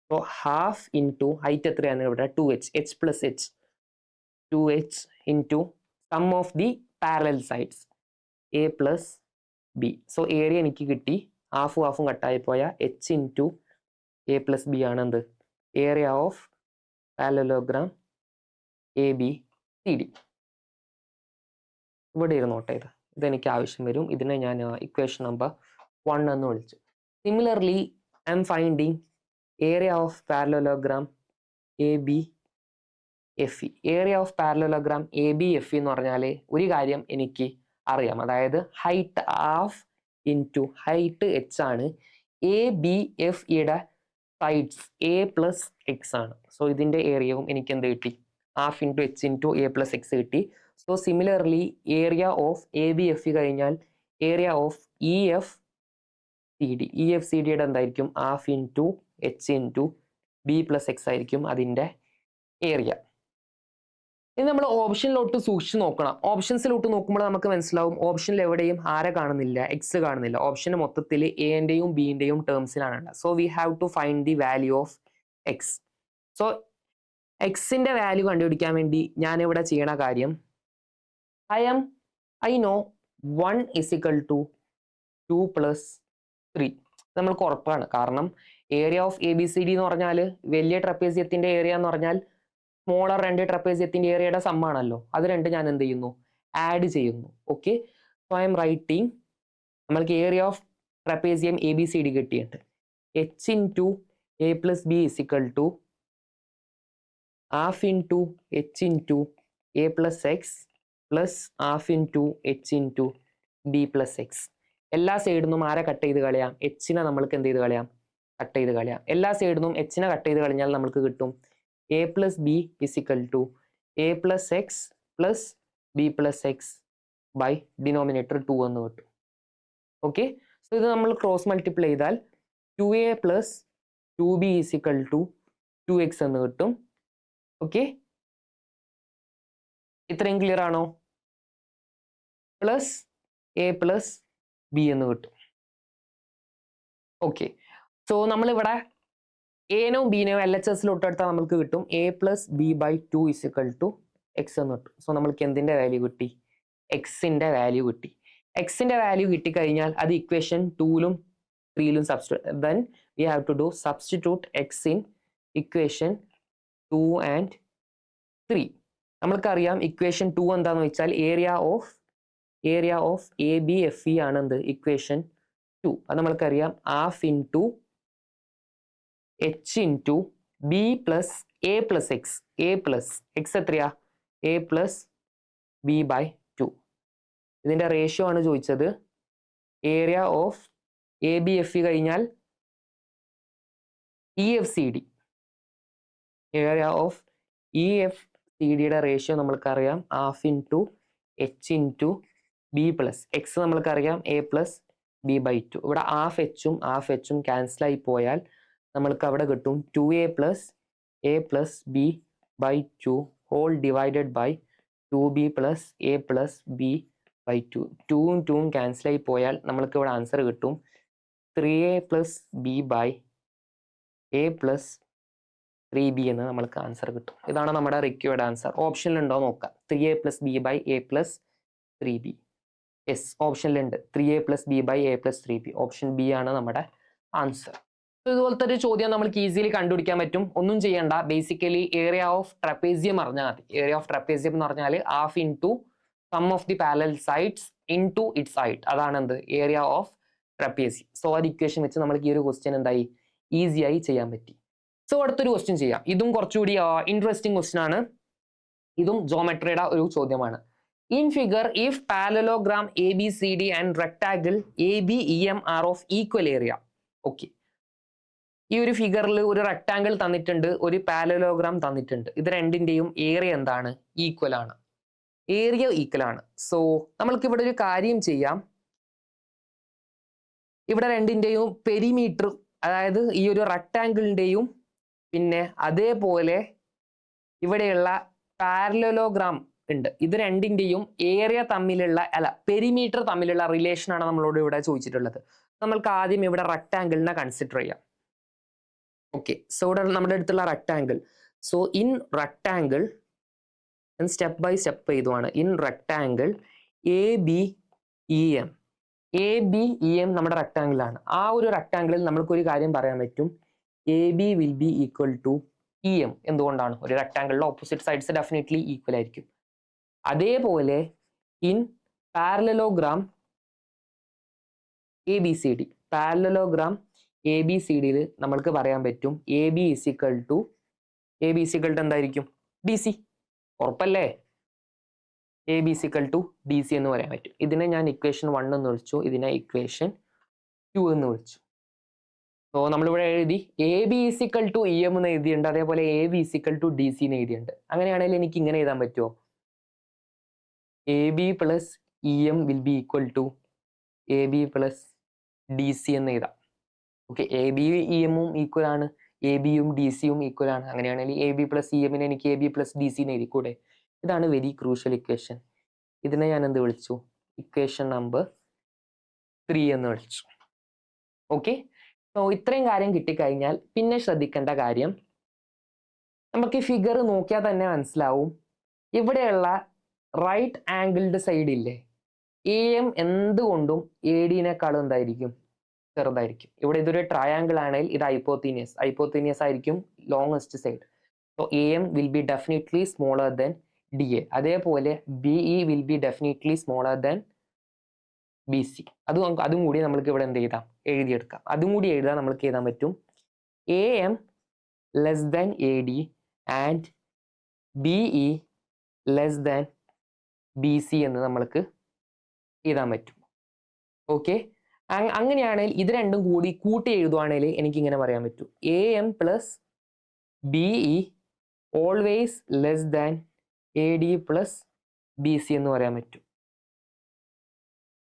So half into height എത്രയാണ് ഇവിടെ 2h, h plus h, 2h into sum of the parallel sides A plus B. So area എനിക്ക് കിട്ടി, ഹാഫും ഹാഫും കട്ടായി പോയ h into A plus B ആണ് എന്ത്, area of parallelogram A B C D. ഇവിടെ ഇരുന്നോട്ടെ, ഇതെനിക്ക് ആവശ്യം വരും. ഇതിനെ ഞാൻ ഇക്വേഷൻ നമ്പർ 1 എന്ന് വിളിച്ചു. Similarly I'm finding area of parallelogram A B F E. Area of parallelogram A B F E എന്ന് പറഞ്ഞാൽ ഒരു കാര്യം എനിക്ക് അറിയാം, അതായത് height half into height H ആണ്, എ ബി എഫ് ഇയുടെ സൈഡ്സ് എ പ്ലസ് എക്സ് ആണ്. സോ ഇതിന്റെ ഏരിയവും എനിക്ക് എന്ത് കിട്ടി, half into H into A plus X കിട്ടി. So similarly area of A B F E കഴിഞ്ഞാൽ area of E F C D. E F C ഡിയുടെ എന്തായിരിക്കും, half into H into B plus X ആയിരിക്കും അതിൻ്റെ area. ഇനി നമ്മൾ ഓപ്ഷനിലോട്ട് സൂക്ഷിച്ച് നോക്കണം. ഓപ്ഷൻസിലോട്ട് നോക്കുമ്പോൾ നമുക്ക് മനസ്സിലാവും ഓപ്ഷനിൽ എവിടെയും ആരെ കാണുന്നില്ല, എക്സ് കാണുന്നില്ല. ഓപ്ഷന് മൊത്തത്തിൽ എൻ്റെയും ബിൻ്റെയും ടേംസിലാണ്. So we have to find the value of X. So എക്സിന്റെ വാല്യൂ കണ്ടുപിടിക്കാൻ വേണ്ടി ഞാൻ ഇവിടെ ചെയ്യണ കാര്യം, I know 1 is equal to 2 plus 3 നമ്മൾക്ക് ഉറപ്പാണ്. കാരണം area of A B C D എന്ന് പറഞ്ഞാൽ വലിയ ട്രപ്പേസിയത്തിന്റെ ഏരിയ എന്ന് പറഞ്ഞാൽ സ്മോളർ രണ്ട് ട്രപ്പേസിയത്തിന്റെ ഏരിയയുടെ സമ്മാണല്ലോ. അത് രണ്ട് ഞാൻ എന്ത് ചെയ്യുന്നു, ആഡ് ചെയ്യുന്നു. Okay, so I'm writing, നമ്മൾക്ക് area of trapezium A B C D കിട്ടിയിട്ട് H into A plus B is equal to half into H into A plus X plus half into H into B plus X. എല്ലാ സൈഡിൽ നിന്നും ആരെ cut ചെയ്ത് കളയാം, എച്ചിനെ നമ്മൾക്ക് എന്ത് ചെയ്ത് കളയാം, കട്ട് ചെയ്ത് കളയാം. എല്ലാ സൈഡിൽ നിന്നും എച്ചിനെ കട്ട് ചെയ്ത് കളഞ്ഞാൽ നമുക്ക് കിട്ടും A plus B is equal to A plus X plus B plus X by denominator 2 എന്ന് കിട്ടും. ഓക്കെ, സോ ഇത് നമ്മൾ ക്രോസ് മൾട്ടിപ്ലൈ ചെയ്താൽ 2a plus 2b is equal to 2x എന്ന് കിട്ടും. ഓക്കെ, ഇത്രയും ക്ലിയർ ആണോ? പ്ലസ് എ പ്ലസ് ബി എന്ന് കിട്ടും. ഓക്കെ, സോ നമ്മളിവിടെ എനോ ബിനെയോ എൽ എച്ച് എസിലോട്ട് എടുത്താൽ നമുക്ക് കിട്ടും A plus B by 2 is equal to X എന്ന് കിട്ടും. സോ നമ്മൾക്ക് എന്തിന്റെ വാല്യൂ കിട്ടി, എക്സിന്റെ വാല്യൂ കിട്ടി. എക്സിന്റെ വാല്യൂ കിട്ടിക്കഴിഞ്ഞാൽ അത് ഇക്വേഷൻ 2ലും 3ലും substitute, then we have to do substitute X in equation 2 and 3. നമ്മൾക്കറിയാം ഇക്വേഷൻ 2 എന്താണെന്ന് വെച്ചാൽ area of A B F E ആണ് എന്ത് ഇക്വേഷൻ 2. അത് നമ്മൾക്കറിയാം half into H into B plus A plus X. X എത്രയാ? A plus B by 2. ഇതിന്റെ ratio ആണ് ചോദിച്ചത്. Area of A B F E കഴിഞ്ഞാൽ E F C D. Area of E F C ഡിയുടെ ratio നമ്മൾക്കറിയാം half into H into B plus X നമ്മൾക്കറിയാം A plus B by 2. ഇവിടെ half എച്ചും cancel ആയി പോയാൽ നമ്മൾക്ക് അവിടെ കിട്ടും 2a plus B by 2 whole divided by 2b plus A plus B by 2. 2ഉം 2ഉം ക്യാൻസൽ ആയി പോയാൽ നമ്മൾക്ക് ഇവിടെ ആൻസർ കിട്ടും 3a plus B by A plus 3b എന്ന് നമ്മൾക്ക് ആൻസർ കിട്ടും. ഇതാണ് നമ്മുടെ റിക്വയർഡ് ആൻസർ. ഓപ്ഷനിലുണ്ടോ നോക്കാം. 3a plus B by A plus 3b. Yes, ഓപ്ഷനിലുണ്ട് 3a plus B by A plus 3b. Option B ആണ് നമ്മുടെ ആൻസർ. ഇതുപോലത്തെ ഒരു ചോദ്യം നമുക്ക് ഈസിലി കണ്ടുപിടിക്കാൻ പറ്റും. ഒന്നും ചെയ്യണ്ട, ബേസിക്കലി ഏരിയ ഓഫ് ട്രപ്പേസിയം അറിഞ്ഞാൽ മതി. ഏരിയ ഓഫ് ട്രപ്പേസിയം എന്ന് പറഞ്ഞാൽ half into sum of the parallel sides into its height. അതാണ് എന്ത് ഏരിയ ഓഫ് ട്രപ്പേസിയം. സോ അത് ഇക്വേഷൻ വെച്ച് നമുക്ക് ഈ ഒരു ക്വസ്റ്റ്യൻ എന്തായി ഈസിയായി ചെയ്യാൻ പറ്റി. സോ അടുത്തൊരു ക്വസ്റ്റ്യൻ ചെയ്യാം. ഇതും കുറച്ചുകൂടി ഇൻട്രസ്റ്റിംഗ് ക്വസ്റ്റ്യൻ ആണ്. ഇതും ജോമെട്രിയുടെ ഒരു ചോദ്യമാണ്. In figure if parallelogram A B C D and rectangle A B E M are of equal area. Okay, ഈ ഒരു ഫിഗറിൽ ഒരു റെക്ടാങ്കിൾ തന്നിട്ടുണ്ട്, ഒരു പാരലലോഗ്രാം തന്നിട്ടുണ്ട്. ഇത് രണ്ടിന്റെയും ഏരിയ എന്താണ്? ഈക്വൽ ആണ്. ഏരിയ ഈക്വൽ ആണ്. സോ നമ്മൾക്ക് ഇവിടെ ഒരു കാര്യം ചെയ്യാം. ഇവിടെ രണ്ടിന്റെയും പെരിമീറ്റർ, അതായത് ഈ ഒരു റെക്ടാങ്കിളിന്റെയും പിന്നെ അതേപോലെ ഇവിടെയുള്ള പാരലലോഗ്രാം ഉണ്ട്, ഇത് രണ്ടിന്റെയും ഏരിയ തമ്മിലുള്ള പെരിമീറ്റർ തമ്മിലുള്ള റിലേഷൻ ആണ് നമ്മളോട് ഇവിടെ ചോദിച്ചിട്ടുള്ളത്. നമ്മൾക്ക് ആദ്യം ഇവിടെ റെക്ടാങ്കിളിനെ കൺസിഡർ ചെയ്യാം. ഓക്കെ, സോ ഇവിടെ നമ്മുടെ അടുത്തുള്ള rectangle. So in rectangle step by step ചെയ്തുമാണ്. In rectangle A B E M. A B E M നമ്മുടെ റെക്ടാങ്കിൾ ആണ്. ആ ഒരു റെക്ടാങ്കിളിൽ നമ്മൾക്ക് ഒരു കാര്യം പറയാൻ പറ്റും, A B will be equal to E M. എന്തുകൊണ്ടാണ്? ഒരു റെക്ടാങ്കിളിലെ ഓപ്പോസിറ്റ് സൈഡ്സ് ഡെഫിനറ്റ്ലി ഈക്വൽ ആയിരിക്കും. അതേപോലെ in parallelogram A B C D, parallelogram A B C ഡിയിൽ നമ്മൾക്ക് പറയാൻ പറ്റും എ ബി ഇസിക്കൽ ടു എന്തായിരിക്കും? D C. ഉറപ്പല്ലേ? A B is equal to D C എന്ന് പറയാൻ പറ്റും. ഇതിനെ ഞാൻ ഇക്വേഷൻ 1 എന്ന് വിളിച്ചു, ഇതിനെ ഇക്വേഷൻ 2 എന്ന് വിളിച്ചു. സോ നമ്മളിവിടെ എഴുതി A B is equal to E M എന്ന് എഴുതിയിട്ടുണ്ട്, അതേപോലെ A B is equal to D C എന്ന് എഴുതിയിട്ടുണ്ട്. അങ്ങനെയാണെങ്കിൽ എനിക്ക് ഇങ്ങനെ എഴുതാൻ പറ്റുമോ? A B plus E M will be equal to A B plus D C എന്ന് എഴുതാം. ഓക്കെ, എ ബി ഇ എമ്മും ഈക്വൽ ആണ്, എ ബിയും ഡി സിയും ഈക്വൽ ആണ്. അങ്ങനെയാണെങ്കിൽ എ ബി പ്ലസ് ഇ എമ്മിനെ എനിക്ക് A B plus D C എന്ന് എഴുതിക്കൂടെ? ഇതാണ് വെരി ക്രൂഷ്യൽ ഇക്വേഷൻ. ഇതിനെ ഞാൻ എന്ത് വിളിച്ചു? ഇക്വേഷൻ നമ്പർ 3 എന്ന് വിളിച്ചു. ഓക്കെ, സോ ഇത്രയും കാര്യം കിട്ടിക്കഴിഞ്ഞാൽ പിന്നെ ശ്രദ്ധിക്കേണ്ട കാര്യം, നമുക്ക് ഈ ഫിഗർ നോക്കിയാൽ തന്നെ മനസ്സിലാവും, ഇവിടെയുള്ള റൈറ്റ് ആംഗിൾഡ് സൈഡ് ഇല്ലേ, എ എം എന്തുകൊണ്ടും എ ഡിനേക്കാളും എന്തായിരിക്കും? ചെറുതായിരിക്കും. ഇവിടെ ഇതൊരു ട്രയാങ്കിൾ ആണെങ്കിൽ ഇത് ഹൈപ്പോത്തീനിയസ് ആയിരിക്കും longest side. So A M will be definitely smaller than D A. അതേപോലെ B E will be definitely smaller than B C. അതും കൂടി നമ്മൾക്ക് ഇവിടെ എന്ത് ചെയ്താം? എഴുതിയെടുക്കാം. അതും കൂടി എഴുതാൻ നമ്മൾക്ക് എഴുതാൻ പറ്റും A M less than A D and B E less than B C എന്ന് നമ്മൾക്ക് എഴുതാൻ പറ്റും. ഓക്കെ, അങ്ങനെയാണെങ്കിൽ ഇത് രണ്ടും കൂടി കൂട്ടി എഴുതുവാണെങ്കിൽ എനിക്ക് ഇങ്ങനെ പറയാൻ പറ്റും A M plus B E always less than A D plus B C എന്ന് പറയാൻ പറ്റും.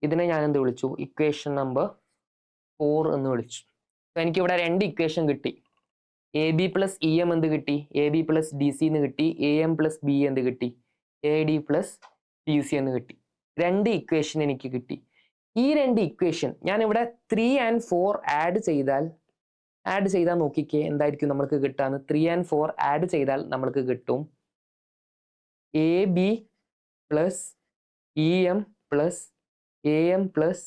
ഇതിനെ ഞാൻ എന്ത് വിളിച്ചു? ഇക്വേഷൻ നമ്പർ 4 എന്ന് വിളിച്ചു. എനിക്കിവിടെ രണ്ട് ഇക്വേഷൻ കിട്ടി. A B plus E M എന്ത് കിട്ടി? A B plus D C എന്ന് കിട്ടി. എ എം പ്ലസ് ബി എന്ത് കിട്ടി? A D plus D C എന്ന് കിട്ടി. രണ്ട് ഇക്വേഷൻ എനിക്ക് കിട്ടി. ഈ രണ്ട് ഇക്വേഷൻ ഞാൻ ഇവിടെ 3 and 4 ആഡ് ചെയ്താൽ നോക്കിക്കേ എന്തായിരിക്കും നമ്മൾക്ക് കിട്ടാന്ന്. 3 and 4 ആഡ് ചെയ്താൽ നമ്മൾക്ക് കിട്ടും A B plus E M plus AM plus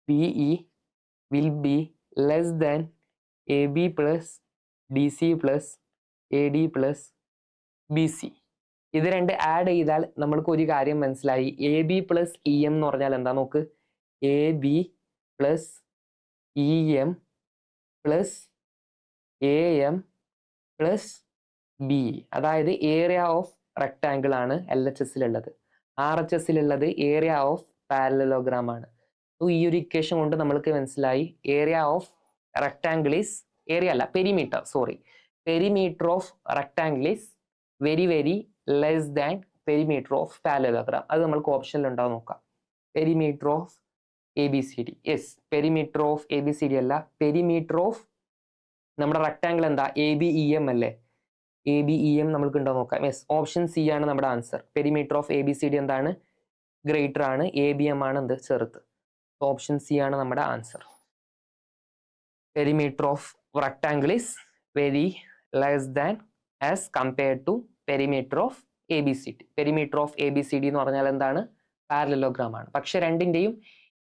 BE will be less than AB plus DC plus AD plus BC. ഇത് രണ്ട് ആഡ് ചെയ്താൽ നമ്മൾക്ക് ഒരു കാര്യം മനസ്സിലായി. AB പ്ലസ് EM എന്ന് പറഞ്ഞാൽ എന്താ നോക്ക്. AB plus EM plus AM plus BE. അതായത് ഏരിയ ഓഫ് റെക്ടാങ്കിൾ ആണ് LHSലുള്ളത്. RHSലുള്ളത് ഏരിയ ഓഫ് പാരലലോഗ്രാം ആണ്. സോ ഈ ഒരു ഇക്വേഷൻ കൊണ്ട് നമ്മൾക്ക് മനസ്സിലായി area of rectangle is, area അല്ല perimeter, sorry, perimeter of rectangle is very very less than perimeter of parallelogram. അത് നമ്മൾക്ക് ഓപ്ഷനിൽ ഉണ്ടാവും, നോക്കാം. Perimeter of ABCD, yes, perimeter of ABCD അല്ല, പെരിമീറ്റർ ഓഫ് നമ്മുടെ റെക്ടാങ്കിൾ എന്താ, ABEM അല്ലേ, ABEM നമ്മൾക്ക് ഉണ്ടോ നോക്കാം. യെസ്, ഓപ്ഷൻ സി ആണ് നമ്മുടെ ആൻസർ. പെരിമീറ്റർ ഓഫ് ABCD എന്താണ്, ഗ്രേറ്റർ ആണ്, ABM ആണ് എന്ത്, ചെറുത്ത്. ഓപ്ഷൻ സി ആണ് നമ്മുടെ answer. Perimeter of rectangle is very less than as compared to perimeter of ABCD. Perimeter of ABCD എന്ന് പറഞ്ഞാൽ എന്താണ്, പാരലലോഗ്രാം ആണ്. പക്ഷെ രണ്ടിന്റെയും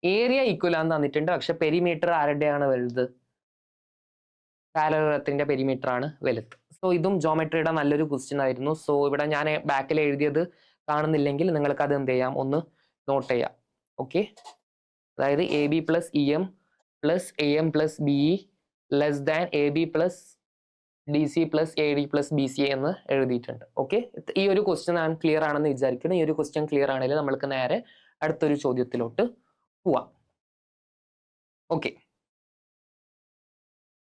ഏരിയ ഈക്വൽ ആണെന്ന് തന്നിട്ടുണ്ട്. പക്ഷെ പെരിമീറ്റർ ആരുടെയാണ് വലുത്, പാരലലോഗ്രത്തിന്റെ പെരിമീറ്റർ ആണ് വലുത്. സോ ഇതും ജോമെട്രിയുടെ നല്ലൊരു ക്വസ്റ്റ്യൻ ആയിരുന്നു. സോ ഇവിടെ ഞാൻ ബാക്കിൽ എഴുതിയത് കാണുന്നില്ലെങ്കിൽ നിങ്ങൾക്ക് അത് എന്ത് ചെയ്യാം, ഒന്ന് നോട്ട് ചെയ്യാം. ഓക്കെ, അതായത് AB plus EM plus AM plus BE less than AB plus DC plus AD plus BC എന്ന് എഴുതിയിട്ടുണ്ട്. ഓക്കെ, ഈ ഒരു ക്വസ്റ്റ്യൻ ഞാൻ ക്ലിയർ ആണെന്ന് വിചാരിക്കുന്നു. ഈ ഒരു ക്വസ്റ്റ്യൻ ക്ലിയർ ആണെങ്കിൽ നമ്മൾക്ക് നേരെ അടുത്തൊരു ചോദ്യത്തിലോട്ട് പോവാം. Okay,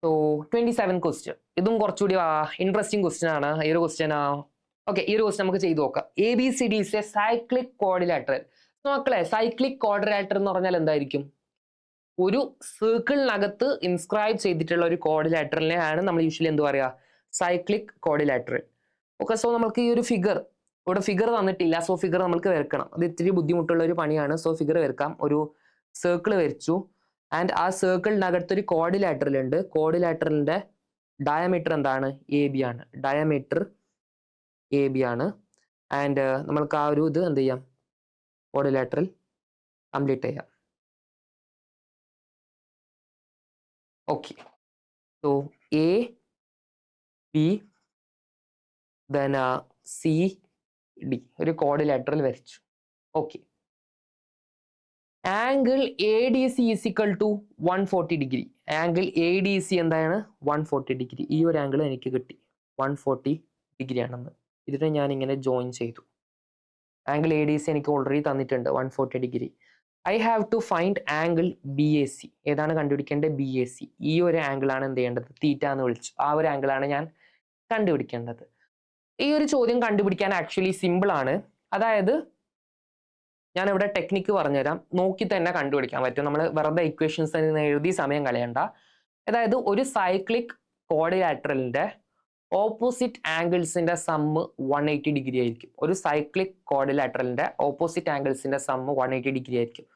so 27 question. ഇതും കുറച്ചുകൂടി ഇൻട്രസ്റ്റിംഗ് ക്വസ്റ്റ്യൻ ആണ്. ഈ ഒരു ക്വസ്റ്റ്യൻ ഓക്കെ, ഈ ഒരു ക്വസ്റ്റ്യൻ നമുക്ക് ചെയ്തു നോക്കാം. ABCD is a cyclic quadrilateral. മക്കളെ, സൈക്ലിക് ക്വാഡ്രിലാറ്ററൽ എന്ന് പറഞ്ഞാൽ എന്തായിരിക്കും, ഒരു സർക്കിളിനകത്ത് ഇൻസ്ക്രൈബ് ചെയ്തിട്ടുള്ള ഒരു ക്വാഡ്രിലാറ്ററലിനെ ആണ് നമ്മൾ യൂഷ്വലി എന്ത് പറയുക, സൈക്ലിക് ക്വാഡ്രിലാറ്ററൽ. ഓക്കെ, സോ നമുക്ക് ഈ ഒരു ഫിഗർ, ഇവിടെ ഫിഗർ തന്നിട്ടില്ല. സോ ഫിഗർ നമുക്ക് വരക്കണം. അത് ഇത്തിരി ബുദ്ധിമുട്ടുള്ള ഒരു പണിയാണ്. സോ ഫിഗർ വരക്കാം. ഒരു സർക്കിൾ വരച്ചു. ആൻഡ് ആ സർക്കിളിനകത്ത് ഒരു ക്വാഡ്രിലാറ്ററൽ ഉണ്ട്. ക്വാഡ്രിലാറ്ററലിന്റെ ഡയമീറ്റർ എന്താണ്, AB ആണ്. ഡയമീറ്റർ AB ആണ്. ആൻഡ് നമ്മൾക്ക് ആ ഒരു ഇത് എന്ത് ചെയ്യാം, ക്വാഡ്രിലാറ്ററൽ കംപ്ലീറ്റ് ചെയ്യാം. Okay, so AB then CD ഒരു ക്വാഡ്രിലാറ്ററൽ വരച്ചു. Okay, angle ADC is equal to 140 degree. Angle ADC എന്താണ്, 140 ഡിഗ്രി. ഈ ഒരു ആംഗിൾ എനിക്ക് കിട്ടി 140 ഡിഗ്രി ആണെന്ന്. ഇതിനെ ഞാൻ ഇങ്ങനെ ജോയിൻ ചെയ്തു. ആംഗിൾ ADC എനിക്ക് ഓൾറെഡി തന്നിട്ടുണ്ട് 140 degree. I have to find angle BAC. ഏതാണ് കണ്ടുപിടിക്കേണ്ടത്, BAC. ഈ ഒരു ആംഗിൾ ആണ് എന്ത് ചെയ്യേണ്ടത്, തീറ്റ എന്ന് വിളിച്ചു. ആ ഒരു ആംഗിൾ ആണ് ഞാൻ കണ്ടുപിടിക്കേണ്ടത്. ഈ ഒരു ചോദ്യം കണ്ടുപിടിക്കാൻ ആക്ച്വലി സിമ്പിൾ ആണ്. അതായത് ഞാൻ ഇവിടെ ടെക്നിക്ക് പറഞ്ഞുതരാം, നോക്കി തന്നെ കണ്ടുപിടിക്കാൻ പറ്റും. നമ്മൾ വെറുതെ ഇക്വേഷൻസ് എഴുതി സമയം കളയണ്ട. അതായത് ഒരു സൈക്ലിക് ക്വാഡ്രിലാറ്ററലിന്റെ ഓപ്പോസിറ്റ് ആംഗിൾസിന്റെ സമ്മ് 180 ഡിഗ്രി ആയിരിക്കും. ഒരു സൈക്ലിക് ക്വാഡ്രിലാറ്ററലിന്റെ ഓപ്പോസിറ്റ് ആംഗിൾസിന്റെ സമ്മ് 180 ഡിഗ്രി ആയിരിക്കും.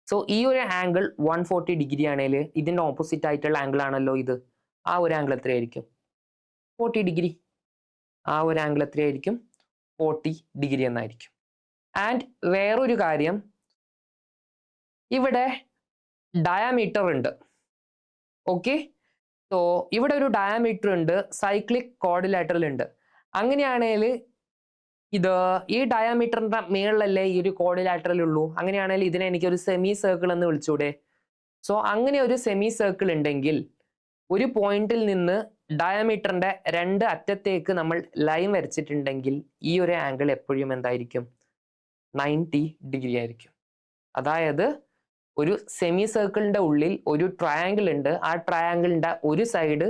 സോ ഈ ഒരു ആംഗിൾ 140 ഡിഗ്രി ആണെങ്കിൽ ഇതിന്റെ ഓപ്പോസിറ്റ് ആയിട്ടുള്ള ആംഗിൾ ആണല്ലോ ഇത്. ആ ഒരു ആംഗിൾ എത്രയായിരിക്കും, 40 ഡിഗ്രി. ആ ഒരു ആംഗിൾ എത്രയായിരിക്കും, 40 ഡിഗ്രി എന്നായിരിക്കും. ആൻഡ് വേറൊരു കാര്യം, ഇവിടെ ഡയമീറ്റർ ഉണ്ട്. ഓക്കെ, സോ ഇവിടെ ഒരു ഡയമീറ്റർ ഉണ്ട്, സൈക്ലിക് ക്വാഡ്രിലാറ്ററൽ ഉണ്ട്. അങ്ങനെയാണെങ്കിൽ ഇത് ഈ ഡയമീറ്ററിന്റെ മേളിലല്ലേ ഈ ഒരു ക്വാഡ്രിലാറ്ററൽ ഉള്ളൂ. അങ്ങനെയാണെങ്കിൽ ഇതിനെ എനിക്ക് ഒരു സെമി സർക്കിൾ എന്ന് വിളിച്ചൂടെ. സോ അങ്ങനെ ഒരു സെമി സർക്കിൾ ഉണ്ടെങ്കിൽ ഒരു പോയിന്റിൽ നിന്ന് ഡയമീറ്ററിന്റെ രണ്ട് അറ്റത്തേക്ക് നമ്മൾ ലൈൻ വരച്ചിട്ടുണ്ടെങ്കിൽ ഈ ഒരു ആംഗിൾ എപ്പോഴും എന്തായിരിക്കും, 90 ഡിഗ്രി ആയിരിക്കും. അതായത് ഒരു സെമി സർക്കിളിന്റെ ഉള്ളിൽ ഒരു ട്രയാങ്കിൾ ഉണ്ട്. ആ ട്രയാങ്കിളിന്റെ ഒരു സൈഡ്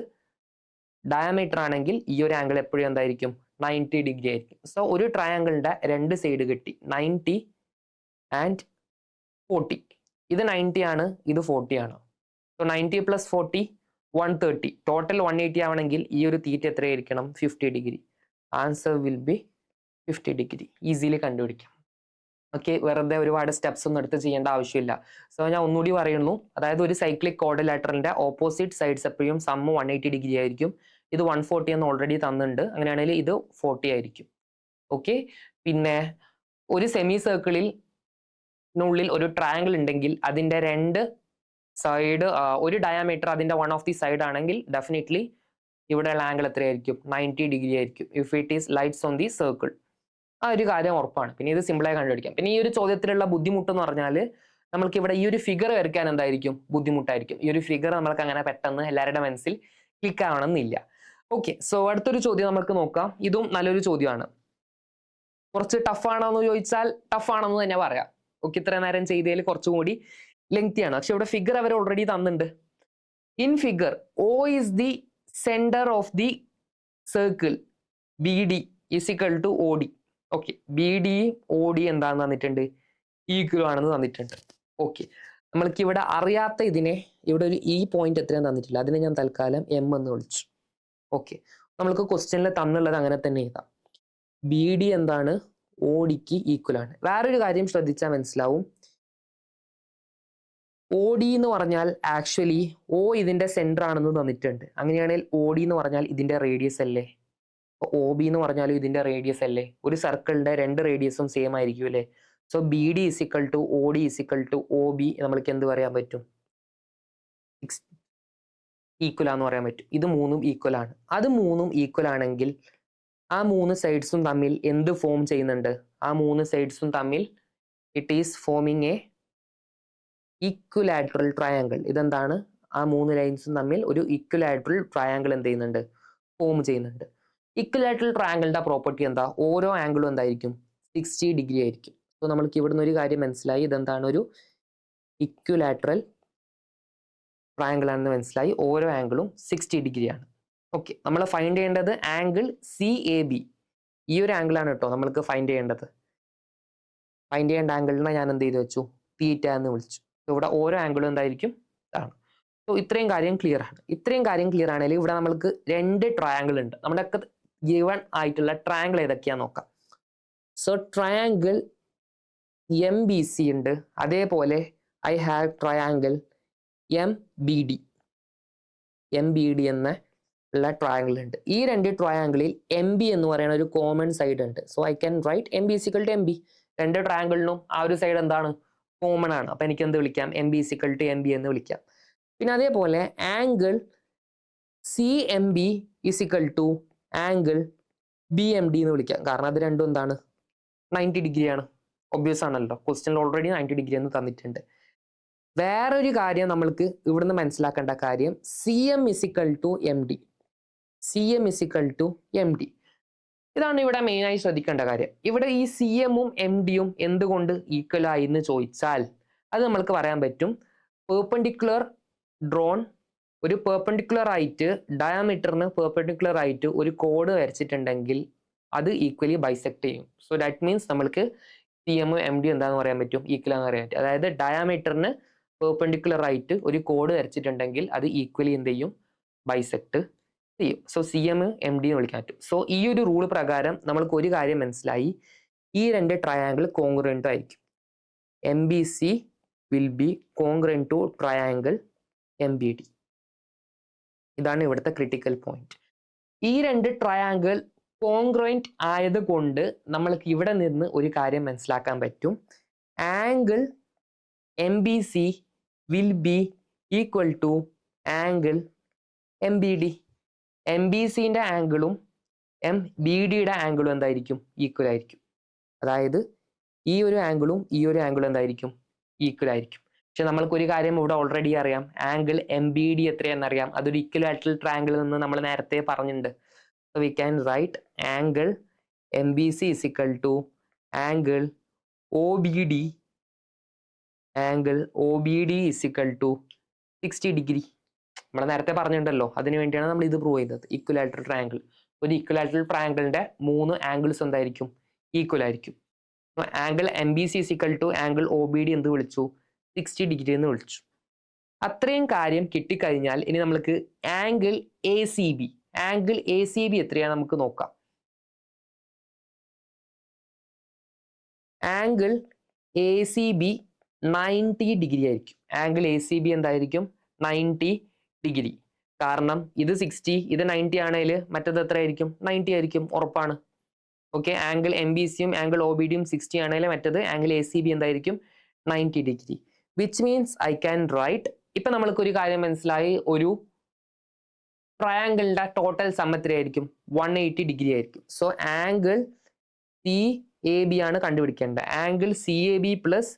ഡയമീറ്റർ ആണെങ്കിൽ ഈ ഒരു ആംഗിൾ എപ്പോഴും എന്തായിരിക്കും, 90 ഡിഗ്രി ആയിരിക്കും. സോ ഒരു ട്രയാങ്കിളിന്റെ രണ്ട് സൈഡ് കിട്ടി, 90 ആൻഡ് 40. ഇത് 90 ആണ്, ഇത് 40 ആണ്. സോ 90 പ്ലസ് 40 130, ടോട്ടൽ 180 ആവണമെങ്കിൽ ഈ ഒരു തീറ്റ എത്രയായിരിക്കണം, 50 degree. Answer will be 50 degree. Easily കണ്ടുപിടിക്കാം. ഓക്കെ, വെറുതെ ഒരുപാട് സ്റ്റെപ്സ് ഒന്നും എടുത്ത് ചെയ്യേണ്ട ആവശ്യമില്ല. സോ ഞാൻ ഒന്നുകൂടി പറയുന്നു, അതായത് ഒരു സൈക്ലിക് ക്വാഡ്രിലാറ്ററലിന്റെ ഓപ്പോസിറ്റ് സൈഡ്സ് എപ്പോഴും സമ്മ് 180 ഡിഗ്രി ആയിരിക്കും. ഇത് 140 എന്ന് ഓൾറെഡി തന്നിട്ടുണ്ട്. അങ്ങനെയാണെങ്കിൽ ഇത് 40 ആയിരിക്കും. ഓക്കെ, പിന്നെ ഒരു സെമി സർക്കിളിൽ നുള്ളിൽ ഒരു ട്രയാങ്കിൾ ഉണ്ടെങ്കിൽ അതിന്റെ രണ്ട് സൈഡ് ഒരു ഡയാമീറ്റർ അതിന്റെ വൺ ഓഫ് ദി സൈഡ് ആണെങ്കിൽ ഡെഫിനറ്റ്ലി ഇവിടെയുള്ള ആംഗിൾ എത്രയായിരിക്കും 90 ഡിഗ്രി ആയിരിക്കും if it is lights on the circle. ആ ഒരു കാര്യം ഉറപ്പാണ്. പിന്നെ ഇത് സിമ്പിളായി കണ്ടുപിടിക്കാം. പിന്നെ ഈ ഒരു ചോദ്യത്തിലുള്ള ബുദ്ധിമുട്ട് എന്ന് പറഞ്ഞാൽ നമ്മൾക്ക് ഇവിടെ ഈ ഒരു ഫിഗർ വരയ്ക്കാൻ എന്തായിരിക്കും ബുദ്ധിമുട്ടായിരിക്കും. ഈ ഒരു ഫിഗർ നമ്മൾക്ക് അങ്ങനെ പെട്ടെന്ന് എല്ലാവരുടെ മനസ്സിൽ ക്ലിക്ക് ആവണമെന്നില്ല. ഓക്കെ, സോ അടുത്തൊരു ചോദ്യം നമുക്ക് നോക്കാം. ഇതും നല്ലൊരു ചോദ്യമാണ്. കുറച്ച് ടഫ് ആണോ എന്ന് ചോദിച്ചാൽ ടഫ് ആണെന്ന് തന്നെ പറയാം. ഓക്കെ, ഇത്ര നേരം ചെയ്തതിൽ കുറച്ചുകൂടി ലെങ്തിയാണ്. പക്ഷെ ഇവിടെ ഫിഗർ അവർ ഓൾറെഡി തന്നിട്ടുണ്ട്. In figure O is the center of the circle BD is equal to OD. Okay, BD OD എന്താണെന്ന് തന്നിട്ടുണ്ട്, ഈക്വൽ ആണെന്ന് തന്നിട്ടുണ്ട്. ഓക്കെ, നമ്മൾക്ക് ഇവിടെ അറിയാത്ത ഇതിനെ ഇവിടെ ഒരു ഈ പോയിന്റ് എത്രയും തന്നിട്ടില്ല, അതിനെ ഞാൻ തൽക്കാലം M എന്ന് വിളിച്ചു. ഓക്കെ, നമ്മൾക്ക് ക്വസ്റ്റ്യനിൽ തന്നുള്ളത് അങ്ങനെ തന്നെ എഴുതാം. BD എന്താണ്, ODക്ക് ഈക്വൽ ആണ്. വേറൊരു കാര്യം ശ്രദ്ധിച്ചാൽ മനസ്സിലാവും, OD എന്ന് പറഞ്ഞാൽ ആക്ച്വലി O ഇതിന്റെ സെന്റർ ആണെന്ന് തന്നിട്ടുണ്ട്. അങ്ങനെയാണെങ്കിൽ OD എന്ന് പറഞ്ഞാൽ ഇതിന്റെ റേഡിയസ് അല്ലേ? OB എന്ന് പറഞ്ഞാലും ഇതിന്റെ റേഡിയസ് അല്ലേ? ഒരു സർക്കിളിന്റെ രണ്ട് റേഡിയസും സെയിം ആയിരിക്കും അല്ലേ? So BD is equal to OD is equal to OB നമ്മൾക്ക് എന്ത് പറയാൻ പറ്റും, ഈക്വൽ ആണെന്ന് പറയാൻ പറ്റും. ഇത് മൂന്നും ഈക്വൽ ആണ്. അത് മൂന്നും ഈക്വൽ ആണെങ്കിൽ ആ മൂന്ന് സൈഡ്സും തമ്മിൽ എന്ത് ഫോം ചെയ്യുന്നുണ്ട്, ആ മൂന്ന് സൈഡ്സും തമ്മിൽ it is forming a equilateral triangle. ഇതെന്താണ്, ആ മൂന്ന് ലൈൻസും തമ്മിൽ ഒരു ഇക്വലാറ്ററൽ ട്രയാങ്കിൾ എന്ത് ചെയ്യുന്നുണ്ട്, ഫോം ചെയ്യുന്നുണ്ട്. ഇക്വലാറ്ററൽ ട്രയാങ്കിളിന്റെ പ്രോപ്പർട്ടി എന്താ, ഓരോ ആംഗിളും എന്തായിരിക്കും 60 ഡിഗ്രി ആയിരിക്കും. സോ നമ്മൾക്ക് ഇവിടുന്ന് ഒരു കാര്യം മനസ്സിലായി, ഇതെന്താണ്, ഒരു ഇക്വലാറ്ററൽ ട്രയാങ്കിൾ ആണെന്ന് മനസ്സിലായി. ഓരോ ആംഗിളും 60 ഡിഗ്രി ആണ്. ഓക്കെ, നമ്മൾ ഫൈൻഡ് ചെയ്യേണ്ടത് ആംഗിൾ CAB. ഈ ഒരു ആംഗിൾ ആണ് കേട്ടോ നമ്മൾക്ക് ഫൈൻഡ് ചെയ്യേണ്ടത്. ഫൈൻഡ് ചെയ്യേണ്ട ആംഗിളിനെ ഞാൻ എന്ത് ചെയ്ത് വെച്ചു, തീറ്റ എന്ന് വിളിച്ചു. ഇവിടെ ഓരോ ആംഗിളും എന്തായിരിക്കും, ഇതാണ്. സോ ഇത്രയും കാര്യം ക്ലിയർ ആണ്. ഇത്രയും കാര്യം ക്ലിയർ ആണെങ്കിൽ ഇവിടെ നമ്മൾക്ക് രണ്ട് ട്രയാങ്കിൾ ഉണ്ട്. നമ്മുടെ ഒക്കെ ഗിവൺ ആയിട്ടുള്ള ട്രയാങ്കിൾ ഏതൊക്കെയാന്ന് നോക്കാം. സോ ട്രയാങ്കിൾ MBC ഉണ്ട്, അതേപോലെ ഐ ഹാവ് ട്രയാങ്കിൾ MBD എന്ന ഉള്ള ട്രയാങ്കിൾ ഉണ്ട്. ഈ രണ്ട് ട്രയാങ്കിളിൽ MB എന്ന് പറയുന്ന ഒരു കോമൺ സൈഡ് ഉണ്ട്. So I can write MB is equal to MB. രണ്ട് ട്രയാങ്കിളിനും ആ ഒരു സൈഡ് എന്താണ്, കോമൺ ആണ്. അപ്പൊ എനിക്ക് എന്ത് വിളിക്കാം, MB is equal to MB എന്ന് വിളിക്കാം. പിന്നെ അതേപോലെ angle CMB is equal to angle BMD എന്ന് വിളിക്കാം. കാരണം അത് രണ്ടും എന്താണ്, 90 ഡിഗ്രി ആണ്. ഒബ്വിയസ് ആണല്ലോ, ക്വസ്റ്റ്യനിൽ ഓൾറെഡി 90 ഡിഗ്രി എന്ന് തന്നിട്ടുണ്ട്. വേറൊരു കാര്യം നമ്മൾക്ക് ഇവിടുന്ന് മനസ്സിലാക്കേണ്ട കാര്യം, CM is equal to MD. CM is equal to MD. ഇതാണ് ഇവിടെ മെയിനായി ശ്രദ്ധിക്കേണ്ട കാര്യം. ഇവിടെ ഈ CMഉം MDയും എന്തുകൊണ്ട് ഈക്വൽ ആയി എന്ന് ചോദിച്ചാൽ അത് നമ്മൾക്ക് പറയാൻ പറ്റും, പെർപെൻഡിക്കുലർ ഡ്രോൺ ഒരു പെർപെൻഡിക്കുലർ ആയിട്ട് ഡയമീറ്ററിന് പെർപെൻഡിക്കുലർ ആയിട്ട് ഒരു കോഡ് വരച്ചിട്ടുണ്ടെങ്കിൽ അത് ഈക്വലി ബൈസെക്ട് ചെയ്യും. സോ ദാറ്റ് മീൻസ് നമ്മൾക്ക് CMഉം MDയും എന്താണെന്ന് പറയാൻ പറ്റും, ഈക്വൽ ആണെന്ന് പറയാൻ പറ്റും. അതായത് ഡയമീറ്ററിന് പെർപെൻഡിക്കുലർ ആയിട്ട് ഒരു കോഡ് വരച്ചിട്ടുണ്ടെങ്കിൽ അത് ഈക്വലി എന്ത് ചെയ്യും, ബൈസെക്ട് ചെയ്യും. സോ CM MD എന്ന് വിളിക്കാൻ പറ്റും. സോ ഈ ഒരു റൂൾ പ്രകാരം നമ്മൾക്ക് ഒരു കാര്യം മനസ്സിലായി, ഈ രണ്ട് ട്രയാങ്കിൾ കോൺഗ്രന്റ് ആയിരിക്കും. MBC will be congruent to triangle MBD. ഇതാണ് ഇവിടുത്തെ ക്രിട്ടിക്കൽ പോയിന്റ്. ഈ രണ്ട് ട്രയാങ്കിൾ കോൺഗ്രന്റ് ആയതുകൊണ്ട് നമ്മൾക്ക് ഇവിടെ നിന്ന് ഒരു കാര്യം മനസ്സിലാക്കാൻ പറ്റും, angle MBC will be equal to angle MBD. MBCന്റെ ആംഗിളും MBDയുടെ ആംഗിളും എന്തായിരിക്കും, ഈക്വൽ ആയിരിക്കും. അതായത് ഈ ഒരു ആംഗിളും ഈ ഒരു ആംഗിളും എന്തായിരിക്കും, ഈക്വൽ ആയിരിക്കും. പക്ഷെ നമ്മൾക്ക് ഒരു കാര്യം ഇവിടെ ഓൾറെഡി അറിയാം, ആംഗിൾ MBD എത്രയാണെന്നറിയാം. അതൊരു ഇക്വലാറ്ററൽ ട്രയാങ്കിൾ എന്ന് നമ്മൾ നേരത്തെ പറഞ്ഞിട്ടുണ്ട്. So we can write angle MBC is equal to angle OBD. Angle OBD is equal to 60 degree. നമ്മൾ നേരത്തെ പറഞ്ഞിട്ടുണ്ടല്ലോ, അതിനു വേണ്ടിയാണ് നമ്മൾ ഇത് പ്രൂവ് ചെയ്തത്. ഇക്വലാറ്ററൽ ട്രയാങ്കിൾ, ഒരു ഇക്വലാറ്ററൽ ട്രയാങ്കിളിന്റെ മൂന്ന് ആംഗിൾസ് എന്തായിരിക്കും, ഈക്വൽ ആയിരിക്കും. Angle MBC is equal to angle OBD എന്ത് വിളിച്ചു, 60 ഡിഗ്രി എന്ന് വിളിച്ചു. അത്രയും കാര്യം കിട്ടിക്കഴിഞ്ഞാൽ ഇനി നമുക്ക് ആംഗിൾ ACB എത്രയാണ് നമുക്ക് നോക്കാം. ആംഗിൾ ACB 90 ഡിഗ്രി ആയിരിക്കും. ആംഗിൾ ACB എന്തായിരിക്കും, 90 ഡിഗ്രി. കാരണം ഇത് 60 ഇത് 90 ആണെങ്കിൽ മറ്റത് എത്ര ആയിരിക്കും, 90 ആയിരിക്കും, ഉറപ്പാണ്. ഓക്കെ, ആംഗിൾ MBCയും ആംഗിൾ OBDയും 60 ആണെങ്കിൽ മറ്റത് ആംഗിൾ ACB എന്തായിരിക്കും, 90 degree, which means I can write. ഇപ്പൊ നമ്മൾക്ക് ഒരു കാര്യം മനസ്സിലായി, ഒരു ട്രയാങ്കിളിന്റെ ടോട്ടൽ സം എത്രയായിരിക്കും? 180 ഡിഗ്രി ആയിരിക്കും. So angle C A B ആണ് കണ്ടുപിടിക്കേണ്ടത്. Angle C A B plus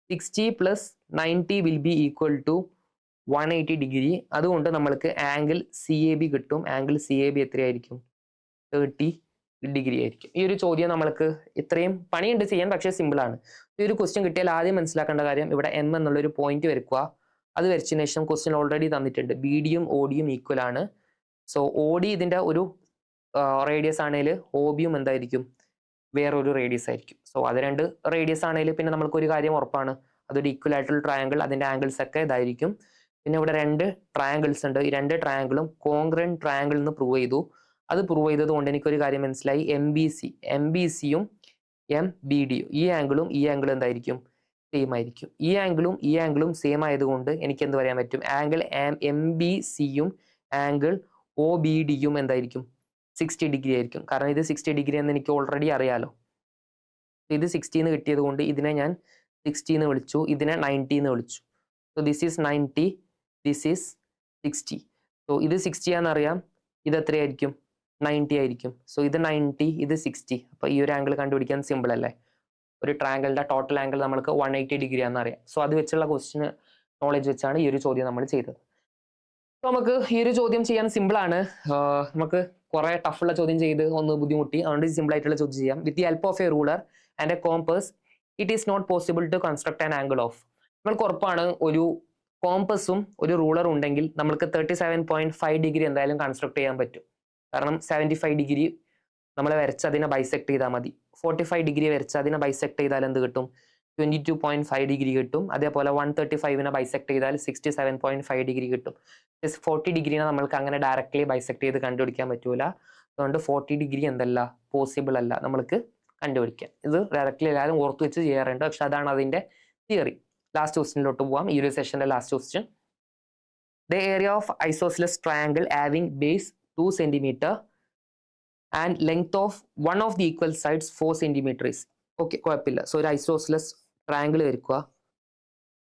60 plus 90 will be equal to 180 degree. അതുകൊണ്ട് നമ്മൾക്ക് ആംഗിൾ സി എ ബി കിട്ടും. ആംഗിൾ സി എ ബി എത്രയായിരിക്കും? 30 ഡിഗ്രി ആയിരിക്കും. ഈ ഒരു ചോദ്യം നമ്മൾക്ക് ഇത്രയും പണിയുണ്ട് ചെയ്യാൻ, പക്ഷേ സിമ്പിൾ ആണ്. ഈ ഒരു ക്വസ്റ്റ്യൻ കിട്ടിയാൽ ആദ്യം മനസ്സിലാക്കേണ്ട കാര്യം, ഇവിടെ എം എന്നുള്ളൊരു പോയിന്റ് വരയ്ക്കുക. അത് വരച്ചതിന് ശേഷം ക്വസ്റ്റ്യൻ ഓൾറെഡി തന്നിട്ടുണ്ട്, ബി ഡിയും ഒ ഡിയും ഈക്വൽ ആണ്. സോ ഒ ഡി ഇതിന്റെ ഒരു റേഡിയസ് ആണെങ്കിൽ ഒ ബിയും എന്തായിരിക്കും? വേറൊരു റേഡിയസ് ആയിരിക്കും. സോ അത് രണ്ട് റേഡിയസ് ആണെങ്കിൽ പിന്നെ നമ്മൾക്ക് ഒരു കാര്യം ഉറപ്പാണ്, അതൊരു ഈക്വൽ ആയിട്ടുള്ള ട്രയാങ്കിൾ, അതിന്റെ ആംഗിൾസ് ഒക്കെ ഇതായിരിക്കും. പിന്നെ ഇവിടെ രണ്ട് ട്രയാങ്കിൾസ് ഉണ്ട്. ഈ രണ്ട് ട്രയാങ്കിളും കോൺഗ്രന്റ് ട്രയാങ്കിൾ എന്ന് പ്രൂവ് ചെയ്തു. അത് പ്രൂവ് ചെയ്തത് കൊണ്ട് എനിക്കൊരു കാര്യം മനസ്സിലായി, എം ബി സിയും എം ബി ഡിയും, ഈ ആംഗിളും ഈ ആംഗിളും എന്തായിരിക്കും? സെയിം ആയിരിക്കും. ഈ ആംഗിളും സെയിം ആയതുകൊണ്ട് എനിക്ക് എന്ത് പറയാൻ പറ്റും? ആംഗിൾ എം ബി സിയും ആംഗിൾ ഒ ബി ഡിയും എന്തായിരിക്കും? 60 ഡിഗ്രി ആയിരിക്കും. കാരണം ഇത് 60 ഡിഗ്രി എന്ന് എനിക്ക് ഓൾറെഡി അറിയാലോ. ഇത് 60 എന്ന് കിട്ടിയത് കൊണ്ട് ഇതിനെ ഞാൻ 60 എന്ന് വിളിച്ചു, ഇതിനെ 90 എന്ന് വിളിച്ചു. So this is 90, this is 60. So ഇത് 60 ആണെന്നറിയാം, ഇത് എത്രയായിരിക്കും? 90 ആയിരിക്കും. സോ ഇത് 90, ഇത് 60. അപ്പൊ ഈ ഒരു ആംഗിൾ കണ്ടുപിടിക്കാൻ സിമ്പിൾ അല്ലേ? ഒരു ട്രയാങ്കിളിന്റെ ടോട്ടൽ ആംഗിൾ നമുക്ക് 180 ഡിഗ്രി ആണെന്ന് അറിയാം. സോ അത് വെച്ചുള്ള ക്വസ്റ്റ്യൻ നോളജ് വെച്ചാണ് ഈ ഒരു ചോദ്യം നമ്മൾ ചെയ്തത്. സോ നമുക്ക് ഈ ഒരു ചോദ്യം ചെയ്യാൻ സിമ്പിൾ ആണ്. നമുക്ക് കുറെ ടഫുള്ള ചോദ്യം ചെയ്ത് ഒന്ന് ബുദ്ധിമുട്ടി, അതുകൊണ്ട് സിമ്പിൾ ആയിട്ടുള്ള ചോദ്യം ചെയ്യാം. With the help of a ruler and a compass it is not possible to construct an angle of. നമ്മൾക്ക് ഉറപ്പാണ്, ഒരു കോമ്പസും ഒരു റൂളറും ഉണ്ടെങ്കിൽ നമുക്ക് 37.5 ഡിഗ്രി എന്തായാലും കൺസ്ട്രക്ട് ചെയ്യാൻ പറ്റും. കാരണം 75 ഡിഗ്രി നമ്മൾ വരച്ച് അതിനെ ബൈസെക്ട് ചെയ്താൽ മതി. 45 ഡിഗ്രി വരച്ച് അതിനെ ബൈസെക്ട് ചെയ്താൽ എന്ത് കിട്ടും? 22.5 ഡിഗ്രി കിട്ടും. അതേപോലെ 135നെ ബൈസെക്ട് ചെയ്താൽ 67.5 ഡിഗ്രി കിട്ടും. 40 ഡിഗ്രിനെ നമ്മൾക്ക് അങ്ങനെ ഡയറക്ട്ലി ബൈസെക്ട് ചെയ്ത് കണ്ടുപിടിക്കാൻ പറ്റൂല. അതുകൊണ്ട് 40 ഡിഗ്രി എന്തല്ല, പോസിബിൾ അല്ല നമ്മൾക്ക് കണ്ടുപിടിക്കാൻ. ഇത് ഡയറക്ട്ലി എല്ലാവരും ഓർത്ത് വെച്ച് ചെയ്യാറുണ്ട്, പക്ഷെ അതാണ് അതിന്റെ തിയറി. ലാസ്റ്റ് ക്വസ്റ്റ്യനിലോട്ട് പോവാം. ഈ ഒരു സെഷന്റെ last question. The area of isosceles triangle having base 2 cm and length of one of the equal sides 4 cm is. Okay, കുഴപ്പമില്ല. സോ ഒരു ഐസോസിലസ് ട്രയാങ്കിൾ വരയ്ക്കുക.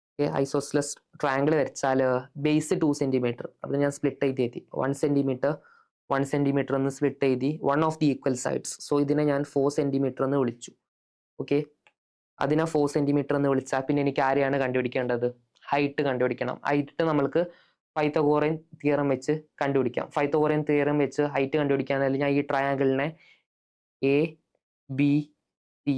ഓക്കെ, ഐസോസിലസ് ട്രയാങ്കിൾ വരച്ചാൽ ബേസ് 2 cm, അത് ഞാൻ സ്പ്ലിറ്റ് ചെയ്ത് എഴുതി. 1 cm എന്ന് split എഴുതി. One of the equal sides, so ഇതിനെ ഞാൻ 4 cm എന്ന് വിളിച്ചു. ഓക്കെ, അതിനെ 4 cm എന്ന് വിളിച്ചാൽ പിന്നെ എനിക്ക് ആരെയാണ് കണ്ടുപിടിക്കേണ്ടത്? ഹൈറ്റ് കണ്ടുപിടിക്കണം. ഹൈറ്റ് നമ്മൾക്ക് പൈത്തഗോറിയൻ തിയറം വെച്ച് കണ്ടുപിടിക്കാം. പൈത്തഗോറിയൻ തിയറം വെച്ച് ഹൈറ്റ് കണ്ടുപിടിക്കാന്നല്ല, ഞാൻ ഈ ട്രയാങ്കിളിനെ എ ബി സി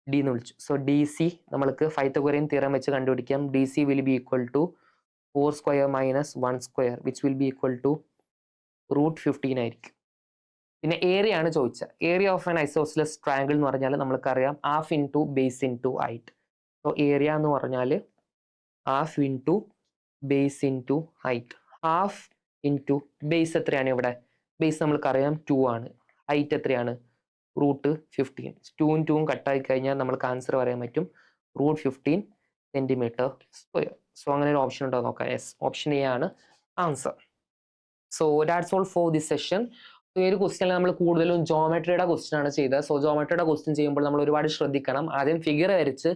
ഡി എന്ന് വിളിച്ചു. സോ ഡി സി നമ്മൾക്ക് പൈത്തഗോറിയൻ തിയറം വെച്ച് കണ്ടുപിടിക്കാം. D C will be equal to 4 square minus 1 square which will be equal to √15 ആയിരിക്കും. പിന്നെ ഏരിയ ആണ് ചോദിച്ചത്. Area of an isosceles triangle എന്ന് പറഞ്ഞാൽ നമ്മൾക്കറിയാം half into base into height. So area എന്ന് പറഞ്ഞാൽ half into base into height. Half into base എത്രയാണ്? ഇവിടെ ബേസ് നമ്മൾക്കറിയാം 2 ആണ്. ഹൈറ്റ് എത്രയാണ്? √15. 2ഉം 2ഉം കട്ടായി കഴിഞ്ഞാൽ നമ്മൾക്ക് ആൻസർ പറയാൻ പറ്റും √15 cm². സോ അങ്ങനെ ഒരു ഓപ്ഷൻ ഉണ്ടോ നോക്കാം. യെസ്, ഓപ്ഷൻ എ ആണ് answer. So that's all for this session. ഈ ഒരു ക്വസ്റ്റ്യനിൽ നമ്മൾ കൂടുതലും ജോമെട്രിയുടെ ക്വസ്റ്റ്യൻ ആണ് ചെയ്തത്. സോ ജോമെട്രിയുടെ ക്വസ്റ്റ്യൻ ചെയ്യുമ്പോൾ നമ്മൾ ഒരുപാട് ശ്രദ്ധിക്കണം. ആദ്യം ഫിഗർ വരച്ച്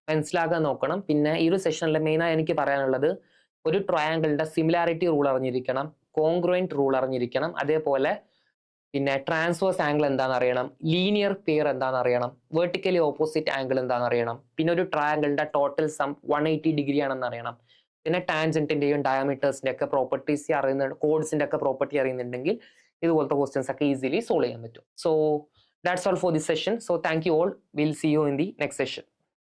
മനസ്സിലാക്കാൻ നോക്കണം. പിന്നെ ഈ ഒരു സെഷനിൽ മെയിനായി എനിക്ക് പറയാനുള്ളത്, ഒരു ട്രയാങ്കിളിന്റെ സിമിലാരിറ്റി റൂൾ അറിഞ്ഞിരിക്കണം, കോൺഗ്രുവന്റ് റൂൾ അറിഞ്ഞിരിക്കണം, അതേപോലെ പിന്നെ ട്രാൻസ്വേഴ്സ് ആംഗിൾ എന്താണെന്ന് അറിയണം, ലീനിയർ പെയർ എന്താണെന്ന് അറിയണം, വെർട്ടിക്കലി ഓപ്പോസിറ്റ് ആംഗിൾ എന്താണെന്ന് അറിയണം, പിന്നെ ഒരു ട്രയാങ്കിളിന്റെ ടോട്ടൽ സം 180 ഡിഗ്രി ആണെന്ന് അറിയണം. പിന്നെ ടാൻജന്റിന്റെയും ഡയമീറ്റേഴ്സിന്റെ ഒക്കെ പ്രോപ്പർട്ടീസ് അറിയുന്നുണ്ട്, കോഡ്സിന്റെ ഒക്കെ പ്രോപ്പർട്ടി അറിയുന്നുണ്ടെങ്കിൽ ഇതുപോലത്തെ ക്വസ്റ്റ്യൻസ് ഒക്കെ ഈസിലി സോൾവ് ചെയ്യാൻ പറ്റും. So that's all for this session. So thank you all. Will see you in the next session.